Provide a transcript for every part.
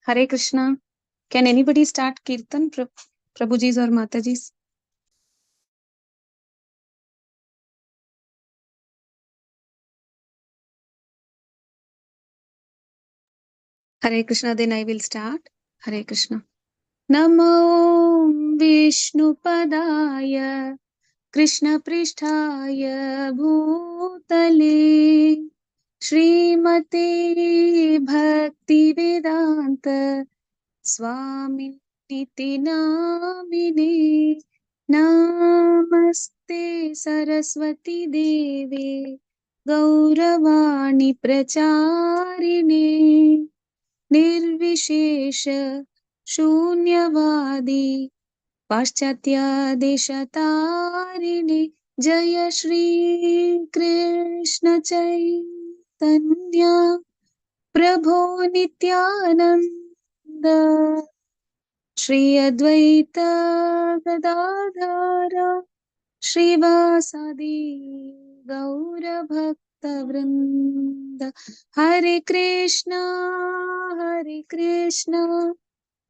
Hare Krishna. Can anybody start Kirtan, Prabhuji's or Mataji's? Hare Krishna, then I will start. Hare Krishna. Namo Vishnupadaya Krishna Pristhaya Bhutale Srimate Bhakti Vedanta Swami Niti Namine Namaste Saraswati Deve Gauravani Pracharine निर्विशेष शून्यवादी पाश्चात्यादेशतारिणे जय श्री कृष्ण चैतन्य प्रभो नित्यानंद श्री अद्वैत गदाधर श्रीवासादि गौरभक्तवृन्द हरे कृष्णा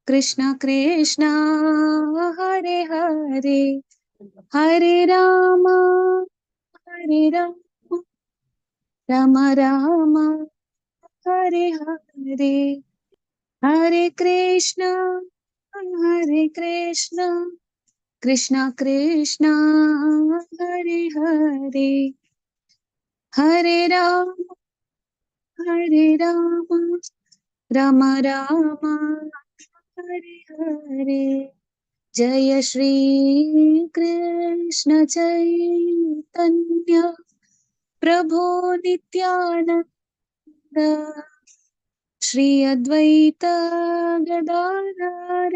कृष्ण कृष्ण हरे हरे हरे राम राम राम हरे हरे हरे कृष्ण कृष्ण कृष्ण हरे हरे हरे राम राम राम हरे हरे जय श्री कृष्ण चैतन्य प्रभो Nityanand Shri Advaita Gadadhar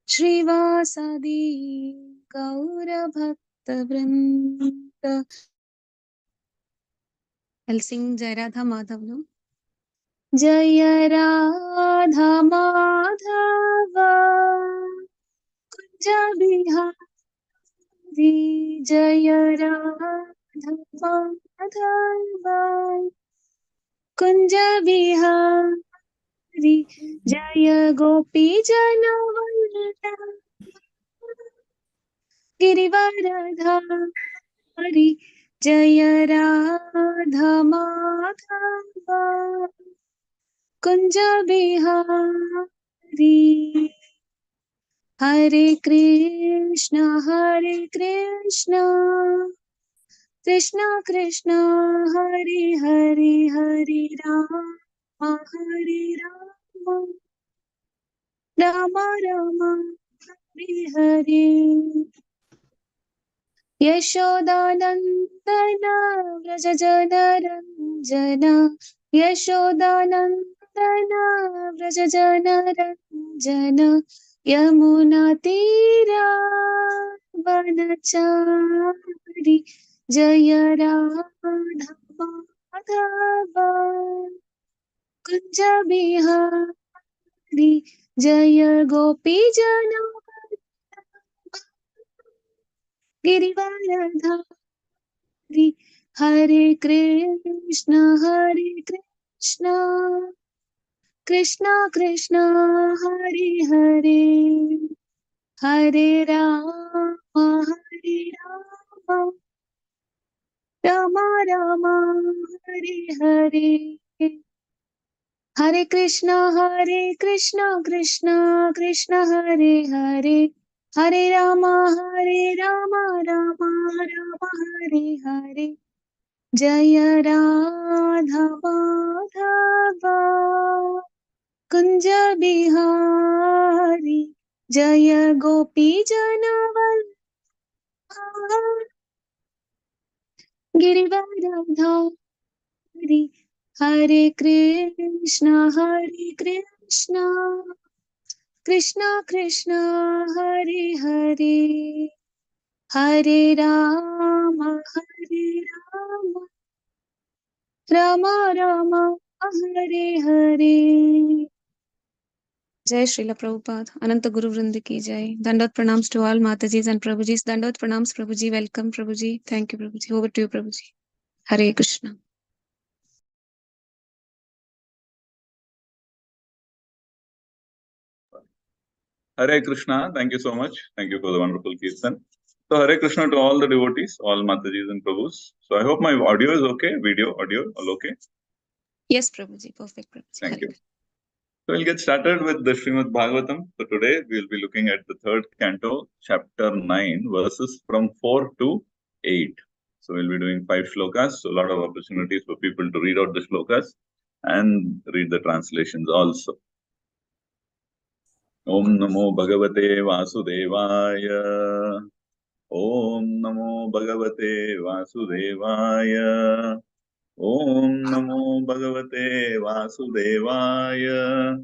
श्रीवासादि गौरभक्तवृन्द. I'll sing Jai Radha Madhav now. Jai Radha Madhava Kunja Bihari Jai Radha Madhava Kunja Bihari Jai Gopi Janavallabha Girivaradhari Jai Radha Madhava Kunja Bihari Hare Krishna Krishna Krishna Hare Hare Hare Rama Rama Rama Hare Hare Yashodanandana Vrajajana Ranjana Yashodanandana Vrajajana Ranjana Yamuna Tira Vanachari Jaya Radha Madhava Kunja Bihari Jaya Gopi Jana Girivaradhari Hare Krishna Krishna Krishna Hare Hare Hare Rama Rama Rama Hare Hare Hare Krishna Krishna Krishna Hare Hare Hare Rama Rama Rama Hare Hare Jaya Radha Madhava Kunja Bihari Jaya Gopi Janavallabha Girivaradhari Hare Krishna Krishna Krishna Hare Hare Hare Rama Rama Rama Hare Hare. Jai Srila Prabhupada. Ananta Guru Vrinda ki jai. Dandat pranams to all Matajis and Prabhujis. Dandat pranams Prabhuji. Welcome Prabhuji. Thank you Prabhuji. Over to you Prabhuji. Hare Krishna. Hare Krishna. Thank you so much. Thank you for the wonderful Kirtan. So Hare Krishna to all the devotees, all Matajis and Prabhus. So I hope my audio is okay, video, audio, all okay? Yes, Prabhuji. Perfect, Prabhuji. Thank you. So we'll get started with the Srimad Bhagavatam. So today we'll be looking at the third canto, chapter 9, verses from 4 to 8. So we'll be doing 5 shlokas. So a lot of opportunities for people to read out the shlokas and read the translations also. Om Namo Bhagavate Vasudevaya. Om Namo Bhagavate Vasudevaya. Om Namo Bhagavate Vasudevaya.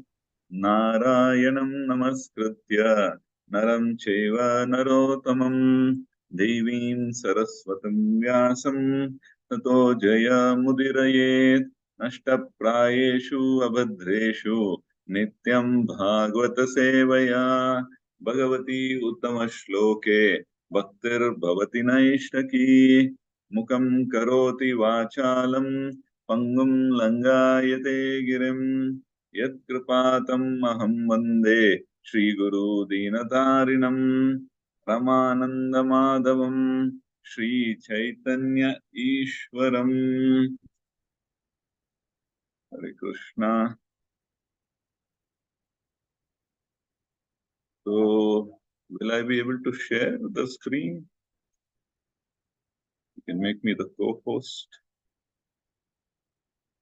Narayanam Namaskritya Naram Cheva Narottamam Devim Saraswatam Vyasam Tato Jaya Mudirayet Nashtaprayeshu Abhadreshu Nityam Bhagavata Sevaya Bhagavati Uttama Shloke Bhaktir Bhavati Naishtaki Mukam Karoti Vachalam Pangum Langayate Girim Yat Kripatam Aham Vande Shri Guru Dinatarinam Ramananda Madhavam Shri Chaitanya Ishwaram. Hare Krishna. So, will I be able to share the screen? You can make me the co-host.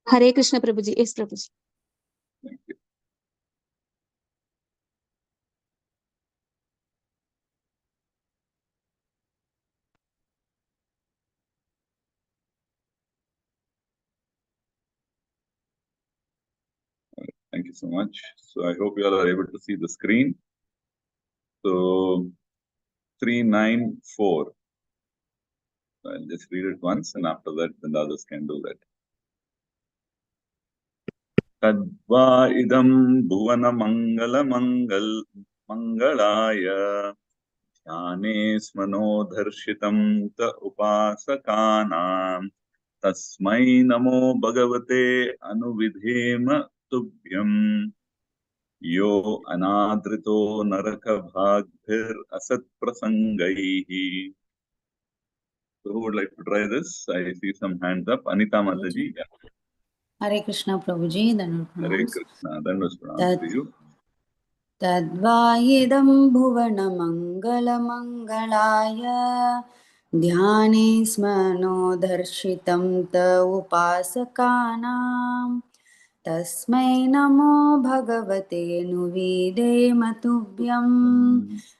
Hare Krishna, Prabhuji. Yes, Prabhuji. Thank you. Thank you so much. So I hope you all are able to see the screen. So 394. So I'll just read it once, and after that, then the others can do that. Tadva idam bhuvana mangalaya dhyane smanodharshitam ta upasakanam tasmai namo bhagavate anuvidhema tubhyam yo anadrito naraka bhagbhir asat prasangaihi. So who would like to try this? I see some hands up. Anita Mataji. Yeah. Hare Krishna Prabhuji. Hare Krishna. That was pronounced to you. Tadvayidam bhuvana mangala mangalaya dhyane smano dharshitam ta upasakanam tasmai namo bhagavate nuvide matubhyam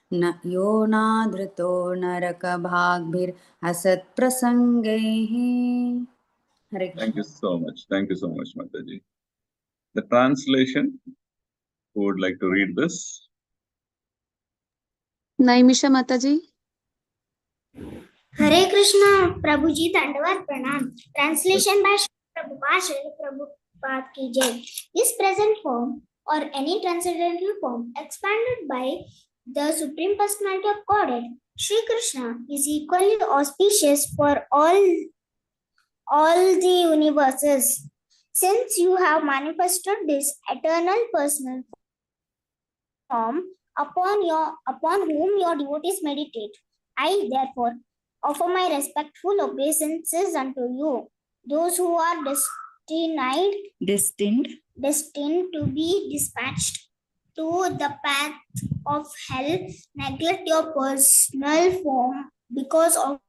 na yonadrito naraka bhagbhir asat prasangaihi. Hare Krishna. Thank you so much. Thank you so much, Mataji. The translation, who would like to read this? Naimisha Mataji. Hare Krishna, Prabhuji, Dandavat Pranam. Translation by Prabhupada, Prabhupada ki Jai. This present form or any transcendental form expanded by the Supreme Personality of Godhead, Shri Krishna, is equally auspicious for all the universes. Since you have manifested this eternal personal form upon whom your devotees meditate, I therefore offer my respectful obeisances unto you. Those who are destined to be dispatched to the path of hell neglect your personal form because of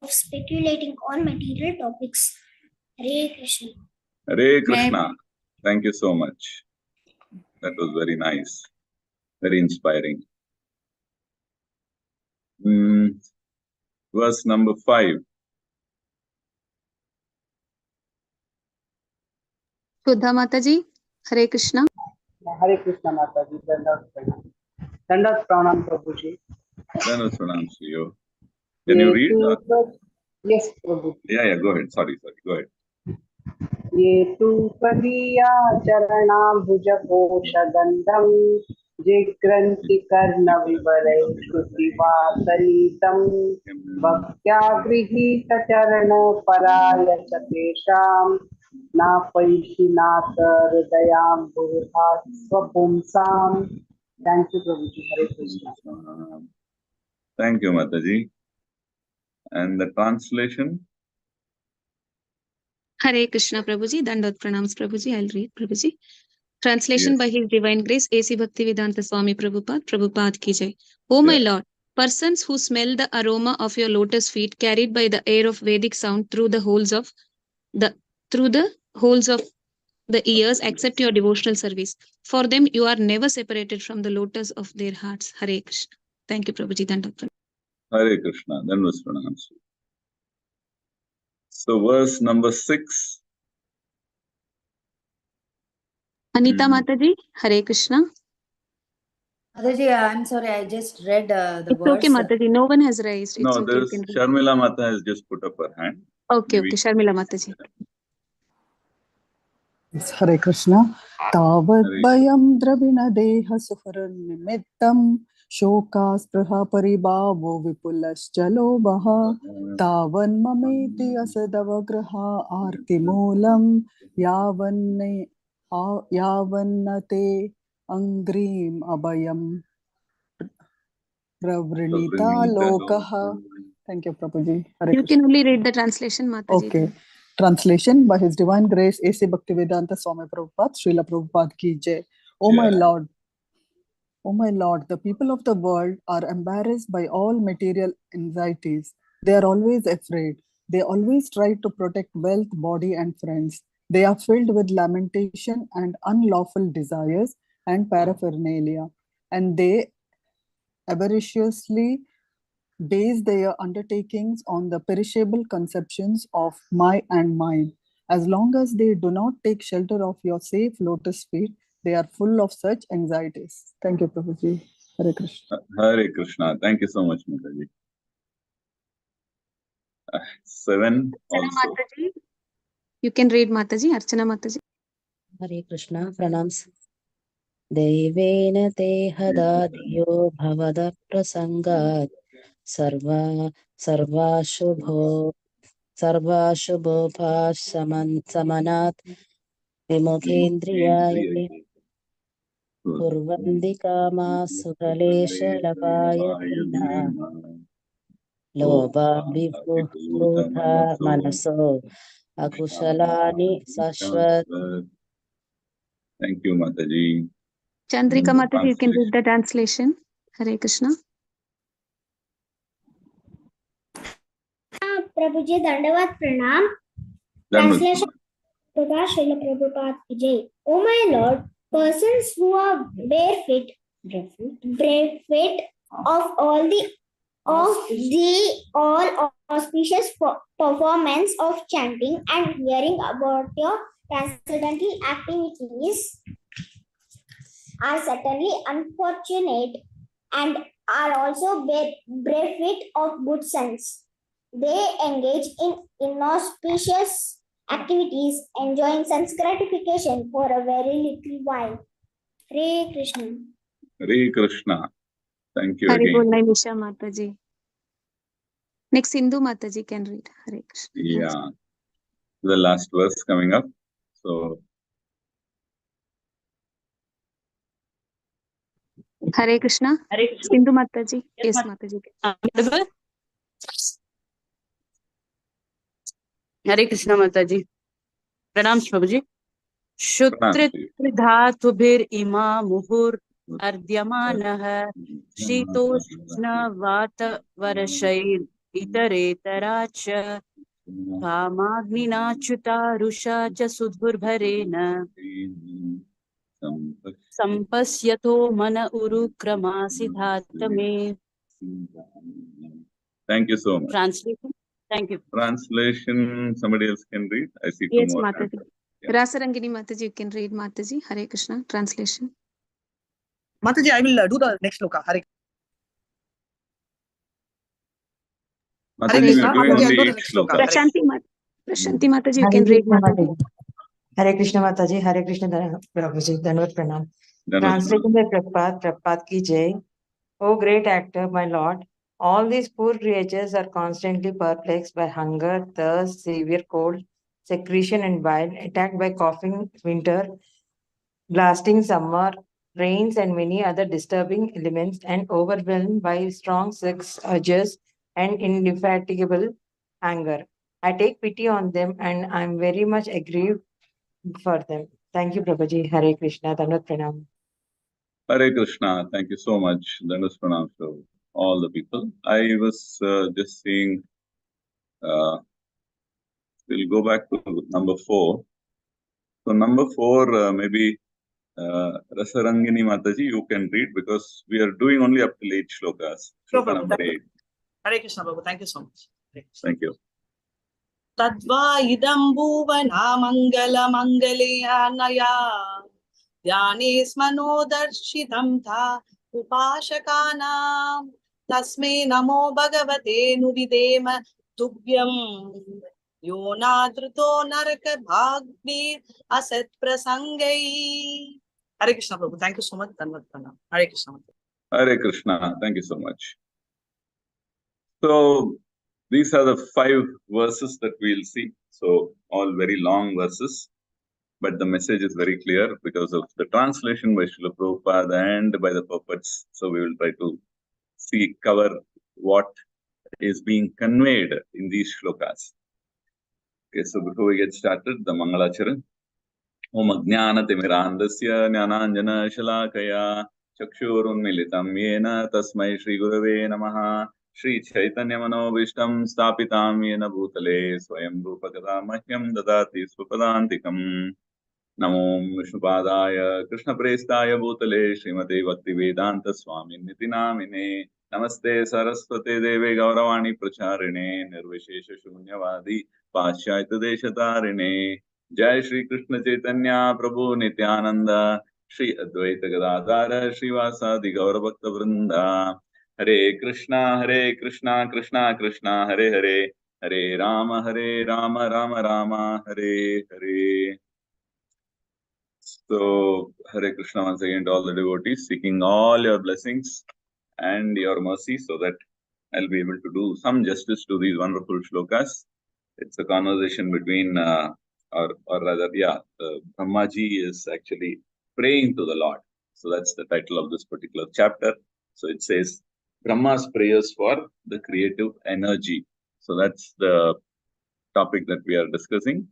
speculating on material topics. Hare Krishna. Hare Krishna. Thank you so much. That was very nice. Very inspiring. Verse number 5. Sudha Mataji. Hare Krishna. Hare Krishna Mataji. Dandavat Pranam Prabhuji. Dandavat Pranam to you. Can you read? Yes, Prabhuji. Yeah, go ahead. Sorry. Go ahead. ये तु त्वदीया चरणाम्बुजकोशगन्धं जिघ्रन्ति कर्णविवरैः श्रुतिवासलितं भक्त्या गृहीतचरणपरायच तेषां नापैषि नाथ हृदयाम्बुरुहा स्वपुंसां Thank you, Prabhuji. Hare Krishna. Thank you, Mataji. And the translation? Hare Krishna, Prabhuji. Dandot pranams, Prabhuji. I'll read, Prabhuji. Translation by His Divine Grace, A.C. Bhaktivedanta Swami Prabhupada, Prabhupada ki jai. O my Lord, persons who smell the aroma of your lotus feet carried by the air of Vedic sound through the holes of the ears accept your devotional service. For them, you are never separated from the lotus of their hearts. Hare Krishna. Thank you, Prabhuji. Dandot pranams. Hare Krishna. Dandot pranams. So verse number 6. Anita Mataji, Hare Krishna. Mataji, I'm sorry, I just read the It's words. okay, Mataji. No one has raised. It's No, okay. there's Sharmila Mata has just put up her hand. Okay, Sharmila Mataji. Hare Krishna. Tavad bayam dravina deha sufaran nimittam shokas praha paribhavo vipulas chalobaha tavan mameti asadavagraha arti moolam yavannate angrim abhayam pravrinita lokaha. Thank you, Prabhuji. Hare You can only read the translation, Mataji. Okay. Translation by His Divine Grace, A.C. Bhaktivedanta Swami Prabhupada, Srila Prabhupada ki jai. Oh my Lord, the people of the world are embarrassed by all material anxieties. They are always afraid. They always try to protect wealth, body, and friends. They are filled with lamentation and unlawful desires and paraphernalia, and they avariciously base their undertakings on the perishable conceptions of my and mine. As long as they do not take shelter of your safe lotus feet, they are full of such anxieties. Thank you, Prabhuji. Hare Krishna. Hare Krishna. Thank you so much, Mataji. 7 also. Mataji. You can read, Mataji. Archana Mataji. Hare Krishna. Pranams. Devena te hadadiyo bhavada prasangat sarvashubho samanat vimukhendriyaye kurvandi kama sukalesha lapayadina loba vibhuta manaso akushalani sashvat. Thank you, Mataji. Chandrika Mataji, you can read the translation. Hare Krishna. Prabhuji, Dandavat Pranam. Translation by Srila Prabhupada ki jai. Oh my Lord, persons who are barefoot of all auspicious performance of chanting and hearing about your transcendental activities are certainly unfortunate and are also barefoot of good sense. They engage in inauspicious activities, enjoying sense gratification for a very little while. Hare Krishna. Hare Krishna. Thank you Hare again. Bolna Nisha Mataji. Next, Sindhu Mataji can read. Hare Krishna. Yeah. The last verse coming up. So, Hare Krishna. Hare Krishna. Sindhu Mataji. Yes, Mataji. Hare Krishna Mataji. Pranams Prabhuji. Shutritridhatubhir ima muhur ardyamanah shitoshna vata varashair itaretaracha kamagnina chuta rusha jasudhurbharena sampasyato mana urukramasi dhatame. thank you so much. Translation. Thank you. Translation, somebody else can read. I see two Yes, more. Mataji. Yeah. Rasarangini Mataji, you can read Mataji. Hare Krishna. Translation. Mataji, I will do the next sloka. Hare Mataji, we are doing only each sloka. Prashanti Mataji, you can read Mataji. Hare Krishna Mataji, Hare Krishna Prabhuji, Dandavat Pranam. Translated by Prabhupada ki jai. O great actor, my lord, all these poor creatures are constantly perplexed by hunger, thirst, severe cold, secretion and bile, attacked by coughing winter, blasting summer, rains, and many other disturbing elements, and overwhelmed by strong sex urges and indefatigable anger. I take pity on them, and I am very much aggrieved for them. Thank you, Prabhuji. Hare Krishna. Dandavat Pranam. Hare Krishna. Thank you so much. Dandavat Pranam to all the people. I was just seeing, we'll go back to number 4. So number 4, maybe Rasarangini Mataji, you can read because we are doing only up till 8 shlokas. No Shloka problem. number 8. Hare Krishna, Prabhu. Thank you so much. Hare Krishna. Thank you. Tadva idam bhuvana mangala mangalayana dhyanis manodarshitam tha upashakanam tasme namo bhagavate nuvidema tubhyam yonadruto naraka bhagvir asat prasangai. Hare Krishna, Prabhu. Thank you so much. Dandavat Pranam. Hare Krishna. Hare Krishna. Thank you so much. So these are the 5 verses that we'll see. So all very long verses, but the message is very clear because of the translation by Srila Prabhupada and by the puppets. So we will try to cover what is being conveyed in these shlokas. Okay, so before we get started, the Mangalacharan. Om Ajnana Timirandasya Jnananjana Shalakaya Chakshurunmilitam Yena Tasmai Shri Gurave Namaha Shri Chaitanya Manobishtam Stapitam Yena Bhutale Swayam Rupakada Mahyam Dadati Swapadantikam Namo Vishnupadaya Krishna Prestaya Bhutale Srimate Bhaktivedanta Swami Niti Namine Namaste Saraswate Deve Gauravani Pracharine Nirvishesha Shunyavadi Paschayata Deshatarine Jai Shri Krishna Chaitanya Prabhu Nityananda Shri Advaita Gadadhara Srivasadi Gauravakta Vrinda Hare Krishna Krishna Krishna Hare Hare Hare Rama Rama Rama Hare Hare. So Hare Krishna once again to all the devotees, seeking all your blessings and your mercy so that I'll be able to do some justice to these wonderful shlokas. It's a conversation between Brahmaji is actually praying to the Lord. So that's the title of this particular chapter. So it says Brahma's prayers for the creative energy. So that's the topic that we are discussing.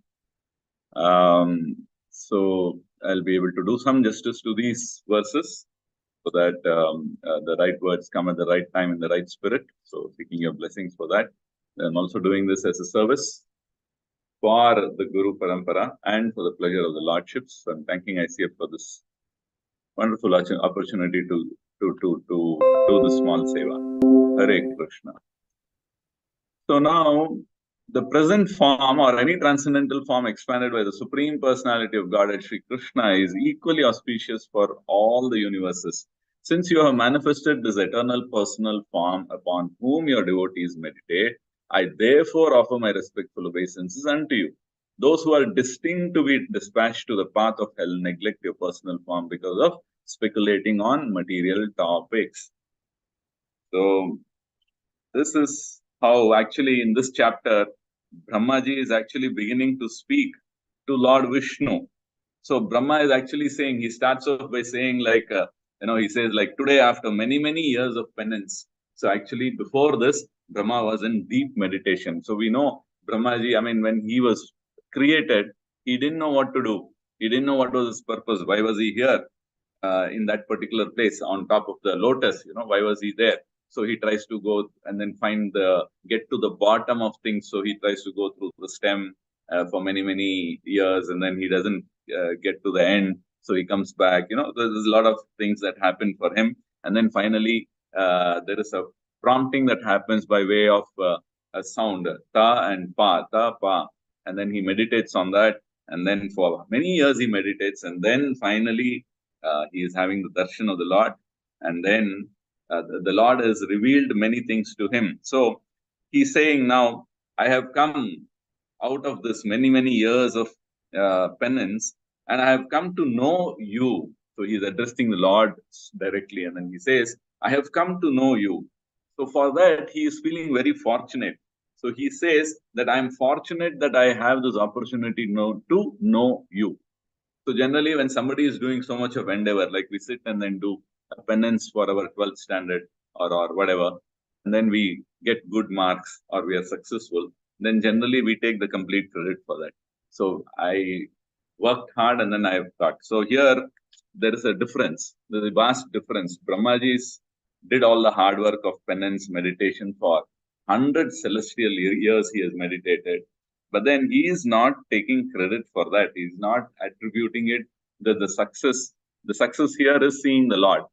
So I'll be able to do some justice to these verses so that the right words come at the right time in the right spirit. So seeking your blessings for that. I'm also doing this as a service for the Guru Parampara and for the pleasure of the Lordships. So I'm thanking ICF for this wonderful opportunity to do this small seva. Hare Krishna. So now, the present form or any transcendental form expanded by the Supreme Personality of Godhead, Sri Krishna, is equally auspicious for all the universes. Since you have manifested this eternal personal form upon whom your devotees meditate, I therefore offer my respectful obeisances unto you. Those who are destined to be dispatched to the path of hell neglect your personal form because of speculating on material topics. So, this is how actually in this chapter, Brahmaji is actually beginning to speak to Lord Vishnu. So Brahma is actually saying, he starts off by saying like, he says like today after many, many years of penance. So actually before this, Brahma was in deep meditation. So we know Brahmaji, when he was created, he didn't know what to do. He didn't know what was his purpose. Why was he here in that particular place on top of the lotus? Why was he there? So he tries to go and then get to the bottom of things. So he tries to go through the stem for many, many years, and then he doesn't get to the end. So he comes back. There's a lot of things that happen for him. And then finally, there is a prompting that happens by way of a sound, ta and pa, ta, pa. And then he meditates on that. And then for many years he meditates. And then finally, he is having the darshan of the Lord. And then the Lord has revealed many things to him. So he's saying now, I have come out of this many, many years of penance, and I have come to know you. So he's addressing the Lord directly. And then he says, I have come to know you. So for that, he is feeling very fortunate. So he says that I am fortunate that I have this opportunity now to know you. So generally, when somebody is doing so much of endeavor, like we sit and then do a penance for our 12th standard or whatever, and then we get good marks or we are successful, then generally we take the complete credit for that. So I worked hard and then I have got. So here there is a difference. There is a vast difference. Brahmaji's did all the hard work of penance meditation for 100 celestial years he has meditated. But then he is not taking credit for that. He is not attributing it that the success here is seeing the Lord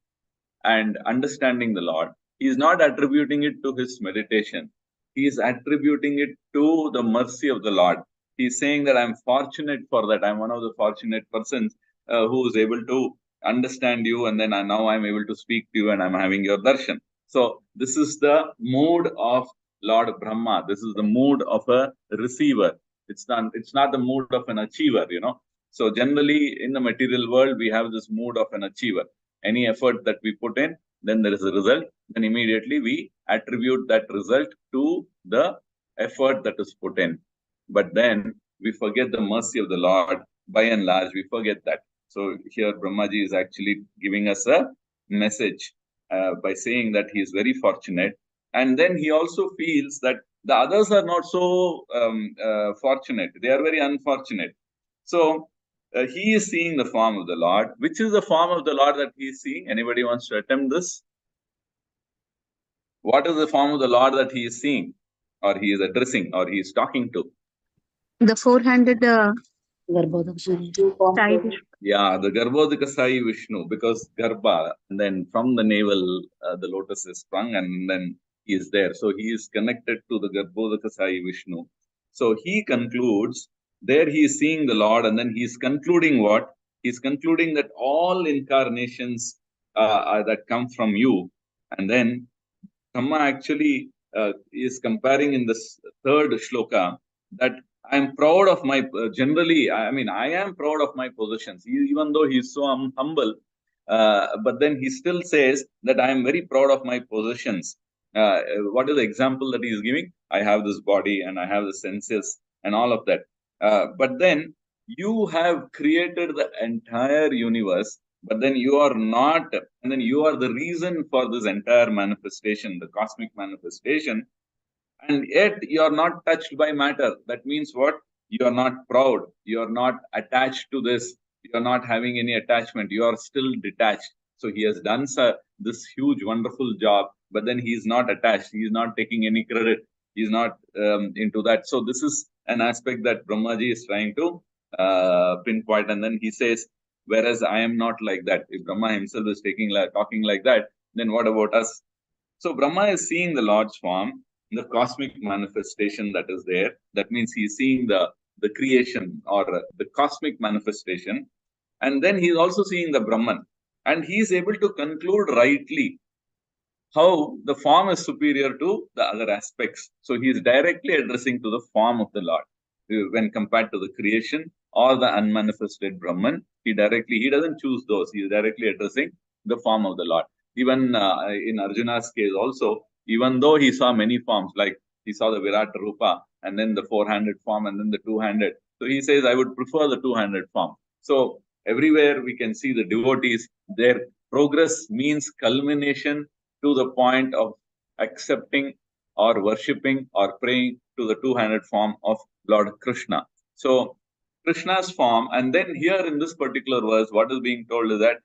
and understanding the Lord. He is not attributing it to his meditation. He is attributing it to the mercy of the Lord. He is saying that I'm fortunate for that. I'm one of the fortunate persons who is able to understand you, and then now I'm able to speak to you and I'm having your darshan. So this is the mood of Lord Brahma. This is the mood of a receiver. It's not the mood of an achiever, you know. So generally in the material world, we have this mood of an achiever. Any effort that we put in, then there is a result. Then immediately we attribute that result to the effort that is put in. But then we forget the mercy of the Lord. By and large, we forget that. So here Brahmaji is actually giving us a message by saying that he is very fortunate. And then he also feels that the others are not so fortunate. They are very unfortunate. So he is seeing the form of the Lord. Which is the form of the Lord that he is seeing? Anybody wants to attempt this? What is the form of the Lord that he is seeing, or he is addressing, or he is talking to? The 400 Sai Yeah, the Garbhodika Sai Vishnu, because Garbha, and then from the navel, the lotus is sprung, and then he is there. So he is connected to the Garbhodika Sai Vishnu. So he concludes, there he is seeing the Lord, and then he is concluding what? He is concluding that all incarnations that come from you. And then Brahma actually is comparing in this third shloka that I am proud of my, generally, I mean, I am proud of my possessions. Even though he is so humble, but then he still says that I am very proud of my possessions. What is the example that he is giving? I have this body and I have the senses and all of that. But then you have created the entire universe, but then you are not, and then you are the reason for this entire manifestation, the cosmic manifestation. And yet you are not touched by matter. That means what? You are not proud. You are not attached to this. You are not having any attachment. You are still detached. So he has done this huge, wonderful job, but then he is not attached. He is not taking any credit. He is not into that. So this is an aspect that Brahmaji is trying to pinpoint. And then he says, whereas I am not like that. If Brahma himself is talking like that, then what about us? So Brahma is seeing the Lord's form, the cosmic manifestation that is there. That means he is seeing the creation or the cosmic manifestation. And then he is also seeing the Brahman. And he is able to conclude rightly how the form is superior to the other aspects. So he is directly addressing to the form of the Lord. When compared to the creation or the unmanifested Brahman, he doesn't choose those. He is directly addressing the form of the Lord. Even in Arjuna's case also, even though he saw many forms, like he saw the Virat Rupa and then the 400 form and then the 200. So he says, I would prefer the 200 form. So everywhere we can see the devotees, their progress means culmination to the point of accepting or worshipping or praying to the 200 form of Lord Krishna. So Krishna's form, and then here in this particular verse, what is being told is that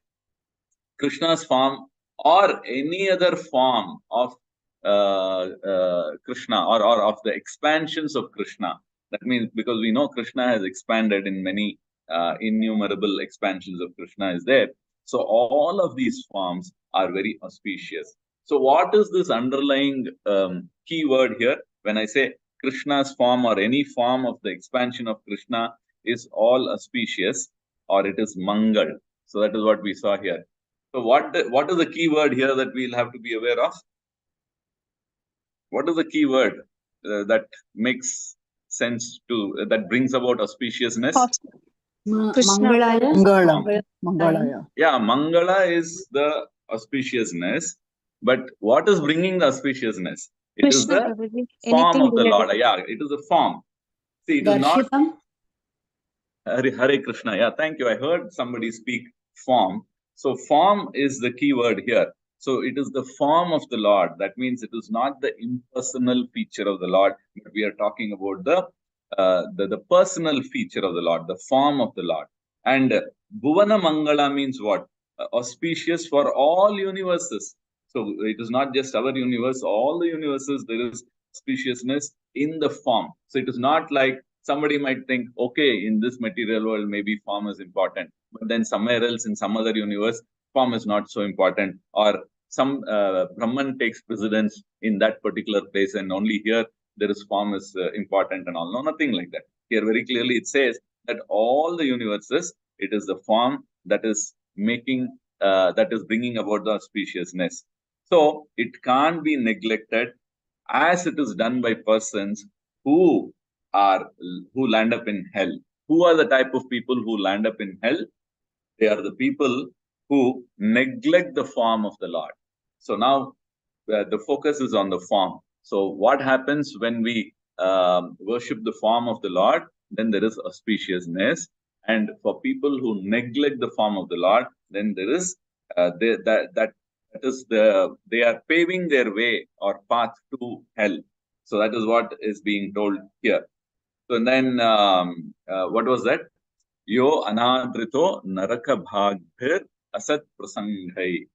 Krishna's form or any other form of Krishna or of the expansions of Krishna. That means because we know Krishna has expanded in many innumerable expansions of Krishna is there. So all of these forms are very auspicious. So what is this underlying key word here? When I say Krishna's form or any form of the expansion of Krishna is all auspicious or it is mangal. So that is what we saw here. So what is the key word here that we'll have to be aware of? What is the key word that makes sense that brings about auspiciousness? Mangalaya. Mangalaya. Yeah, Mangala is the auspiciousness. But what is bringing the auspiciousness? It is the form of the Lord. Yeah, it is the form. See, it is not. Hare Krishna. Yeah, thank you. I heard somebody speak form. So form is the key word here. So it is the form of the Lord. That means it is not the impersonal feature of the Lord, but we are talking about the personal feature of the Lord, the form of the Lord. And Bhuvana Mangala means what? Auspicious for all universes. So it is not just our universe, all the universes, there is auspiciousness in the form. So it is not like somebody might think, okay, in this material world, maybe form is important, but then somewhere else in some other universe, form is not so important, or some Brahman takes precedence in that particular place, and only here there is form is important and all. No, nothing like that. Here very clearly it says that all the universes, it is the form that is making, that is bringing about the auspiciousness. So it can't be neglected as it is done by persons who land up in hell. Who are the type of people who land up in hell? They are the people who neglect the form of the Lord. So now the focus is on the form. So what happens when we worship the form of the Lord? Then there is auspiciousness. And for people who neglect the form of the Lord, then there is they are paving their way or path to hell. So that is what is being told here. So then, what was that? Yo anadrito naraka bhagbhir asat prasanghai.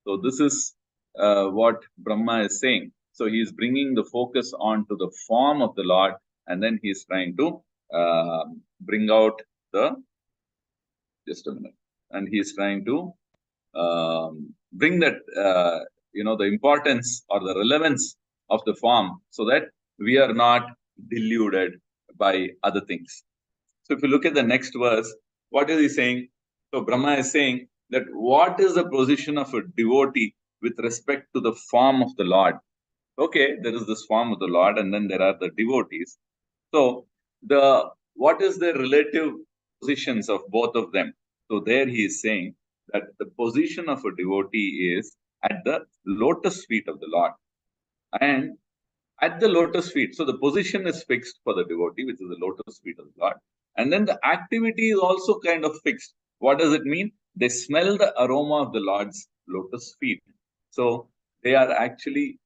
So this is what Brahma is saying. So he is bringing the focus on to the form of the Lord, and then he is trying to bring out just a minute, and he is trying to bring that, the importance or the relevance of the form, so that we are not deluded by other things. So if you look at the next verse, what is he saying? So Brahma is saying that what is the position of a devotee with respect to the form of the Lord? Okay, there is this form of the Lord, and then there are the devotees. So what is the relative positions of both of them? So there he is saying that the position of a devotee is at the lotus feet of the Lord. And at the lotus feet, so the position is fixed for the devotee, which is the lotus feet of the Lord. And then the activity is also kind of fixed. What does it mean? They smell the aroma of the Lord's lotus feet. So they are actually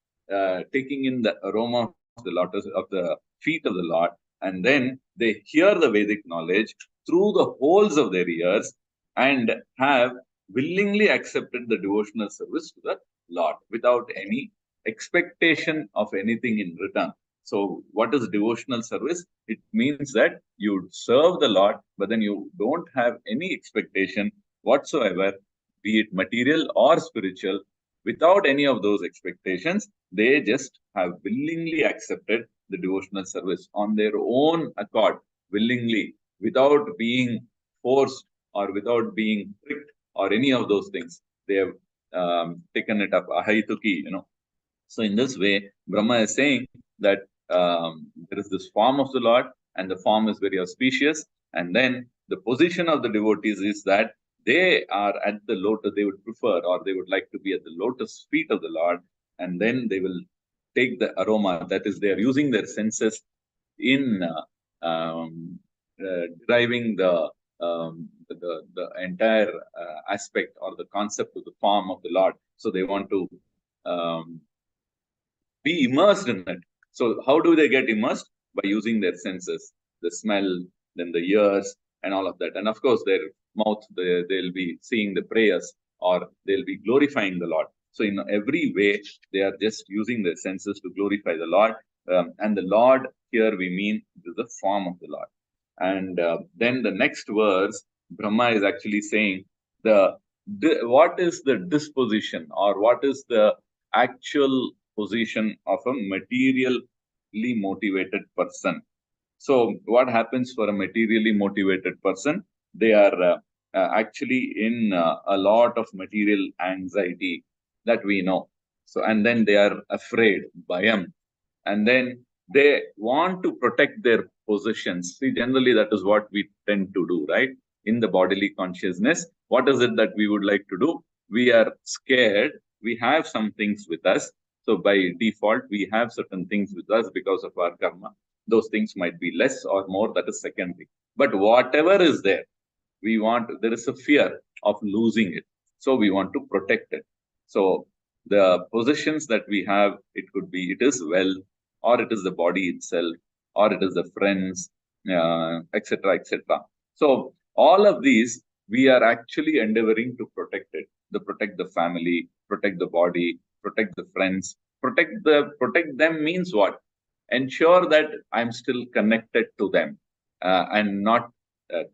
taking in the aroma of the feet of the Lord, and then they hear the Vedic knowledge through the holes of their ears and have willingly accepted the devotional service to the Lord without any expectation of anything in return. So what is devotional service? It means that you serve the Lord, but then you don't have any expectation whatsoever, be it material or spiritual. Without any of those expectations, they just have willingly accepted the devotional service on their own accord, willingly, without being forced or without being tricked or any of those things. They have taken it up, ahaituki, So in this way, Brahma is saying that there is this form of the Lord, and the form is very auspicious. And then the position of the devotees is that they are at the lotus, they would prefer, or they would like to be at the lotus feet of the Lord, and then they will take the aroma. That is, they are using their senses in deriving the entire aspect or the concept of the form of the Lord. So they want to be immersed in it. So how do they get immersed? By using their senses, the smell, then the ears, and all of that. And of course, their mouth, they'll be seeing the prayers, or they'll be glorifying the Lord. So in every way, they are just using their senses to glorify the Lord. And the Lord here we mean is the form of the Lord. And then the next verse, Brahma is actually saying what is the disposition, or what is the actual position of a materially motivated person. So what happens for a materially motivated person? They are actually in a lot of material anxiety that we know. So, and then they are afraid, bhayam, and then they want to protect their possessions. See, generally that is what we tend to do, right? In the bodily consciousness, what is it that we would like to do? We are scared. We have some things with us. So by default, we have certain things with us because of our karma. Those things might be less or more, that is secondary. But whatever is there, there is a fear of losing it. So we want to protect it. So the possessions that we have, it is wealth, or it is the body itself, or it is the friends, etc., etc. So all of these, we are actually endeavoring to protect it. Protect the family, protect the body, protect the friends. Protect them means what? Ensure that I'm still connected to them, and not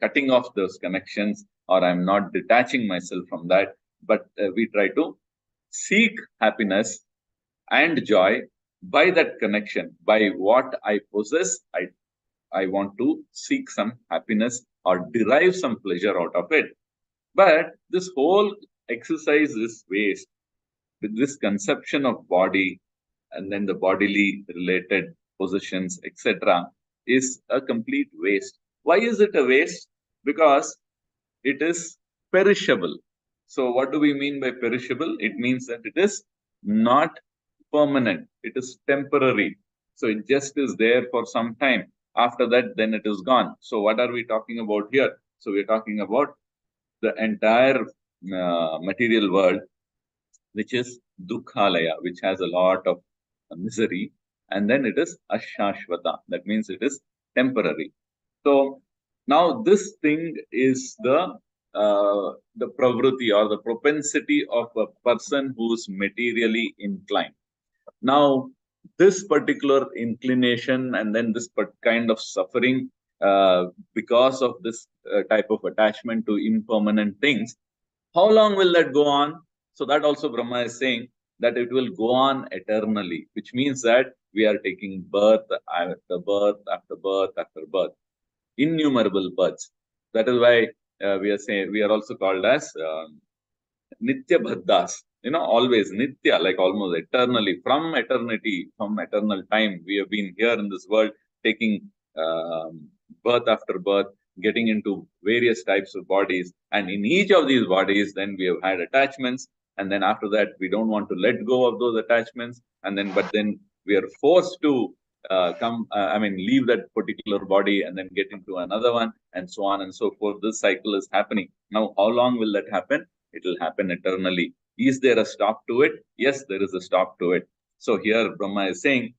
cutting off those connections, or I'm not detaching myself from that, but we try to seek happiness and joy by that connection. By what I possess, I want to seek some happiness or derive some pleasure out of it. But this whole exercise is waste with this conception of body and then the bodily related possessions, etc., is a complete waste. Why is it a waste? Because it is perishable. So what do we mean by perishable? It means that it is not permanent. It is temporary. So it just is there for some time. After that, then it is gone. So what are we talking about here? So we're talking about the entire material world, which is Dukhalaya, which has a lot of misery. And then it is Ashashvata. That means it is temporary. So now this thing is the pravruti or the propensity of a person who's materially inclined. Now, this particular inclination and then this kind of suffering because of this type of attachment to impermanent things, how long will that go on? So that also Brahma is saying that it will go on eternally, which means that we are taking birth after birth after birth after birth, innumerable births. That is why we are also called as Nitya Bhaddas. Always Nitya, like almost eternally, from eternity, from eternal time. We have been here in this world taking birth after birth, getting into various types of bodies. And in each of these bodies, then we have had attachments. And then after that, we don't want to let go of those attachments. But then we are forced to leave that particular body and then get into another one, and so on and so forth. This cycle is happening. Now, how long will that happen? It will happen eternally. Is there a stop to it? Yes, there is a stop to it. So here Brahma is saying,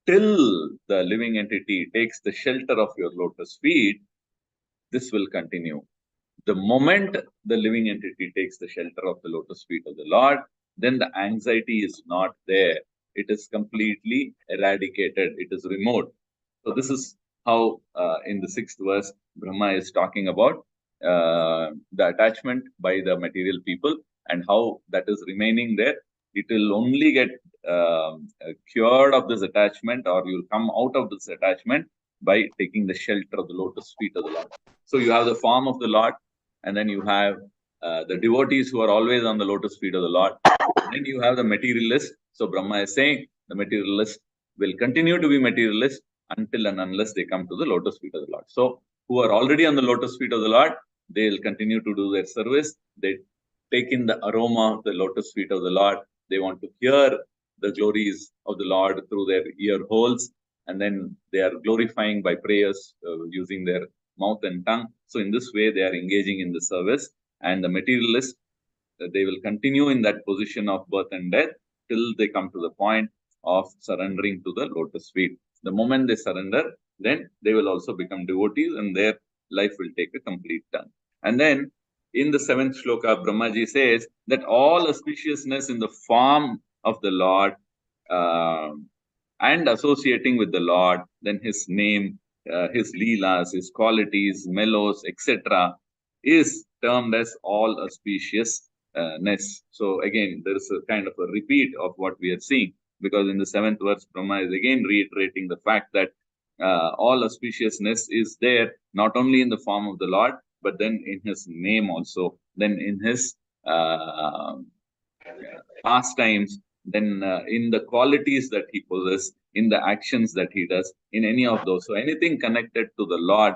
till the living entity takes the shelter of your lotus feet, this will continue. The moment the living entity takes the shelter of the lotus feet of the Lord, then the anxiety is not there. It is completely eradicated. It is removed. So this is how in the 6th verse, Brahma is talking about the attachment by the material people and how that is remaining there. It will only get cured of this attachment, or you'll come out of this attachment by taking the shelter of the lotus feet of the Lord. So you have the form of the Lord, and then you have the devotees who are always on the lotus feet of the Lord. Then you have the materialist. So Brahma is saying the materialist will continue to be materialist until and unless they come to the lotus feet of the Lord. So who are already on the lotus feet of the Lord, they will continue to do their service. They take in the aroma of the lotus feet of the Lord. They want to hear the glories of the Lord through their ear holes, and then they are glorifying by prayers using their mouth and tongue. So in this way, they are engaging in the service. And the materialists, they will continue in that position of birth and death till they come to the point of surrendering to the lotus feet. The moment they surrender, then they will also become devotees, and their life will take a complete turn. And then in the 7th shloka, Brahmaji says that all auspiciousness in the form of the Lord and associating with the Lord, then his name, his leelas, his qualities, mellows, etc., is termed as all auspiciousness. So again, there is a kind of a repeat of what we are seeing, because in the 7th verse, Brahma is again reiterating the fact that all auspiciousness is there, not only in the form of the Lord, but then in his name also, then in his pastimes, then in the qualities that he possesses, in the actions that he does, in any of those. So anything connected to the Lord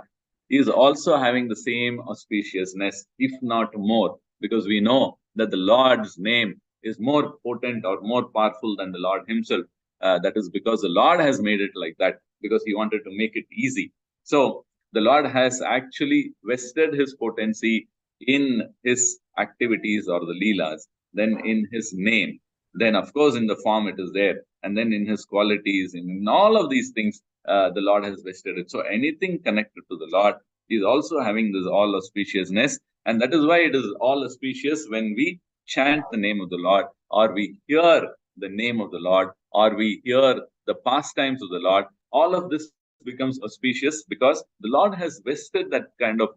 is also having the same auspiciousness, if not more, because we know that the Lord's name is more potent or more powerful than the Lord himself. That is because the Lord has made it like that, because he wanted to make it easy. So the Lord has actually vested his potency in his activities or the leelas, then in his name, then of course in the form it is there, and then in his qualities, in all of these things, the Lord has vested it. So anything connected to the Lord is also having this all auspiciousness, and that is why it is all auspicious when we chant the name of the Lord, or we hear the name of the Lord, or we hear the pastimes of the Lord. All of this becomes auspicious because the Lord has vested that kind of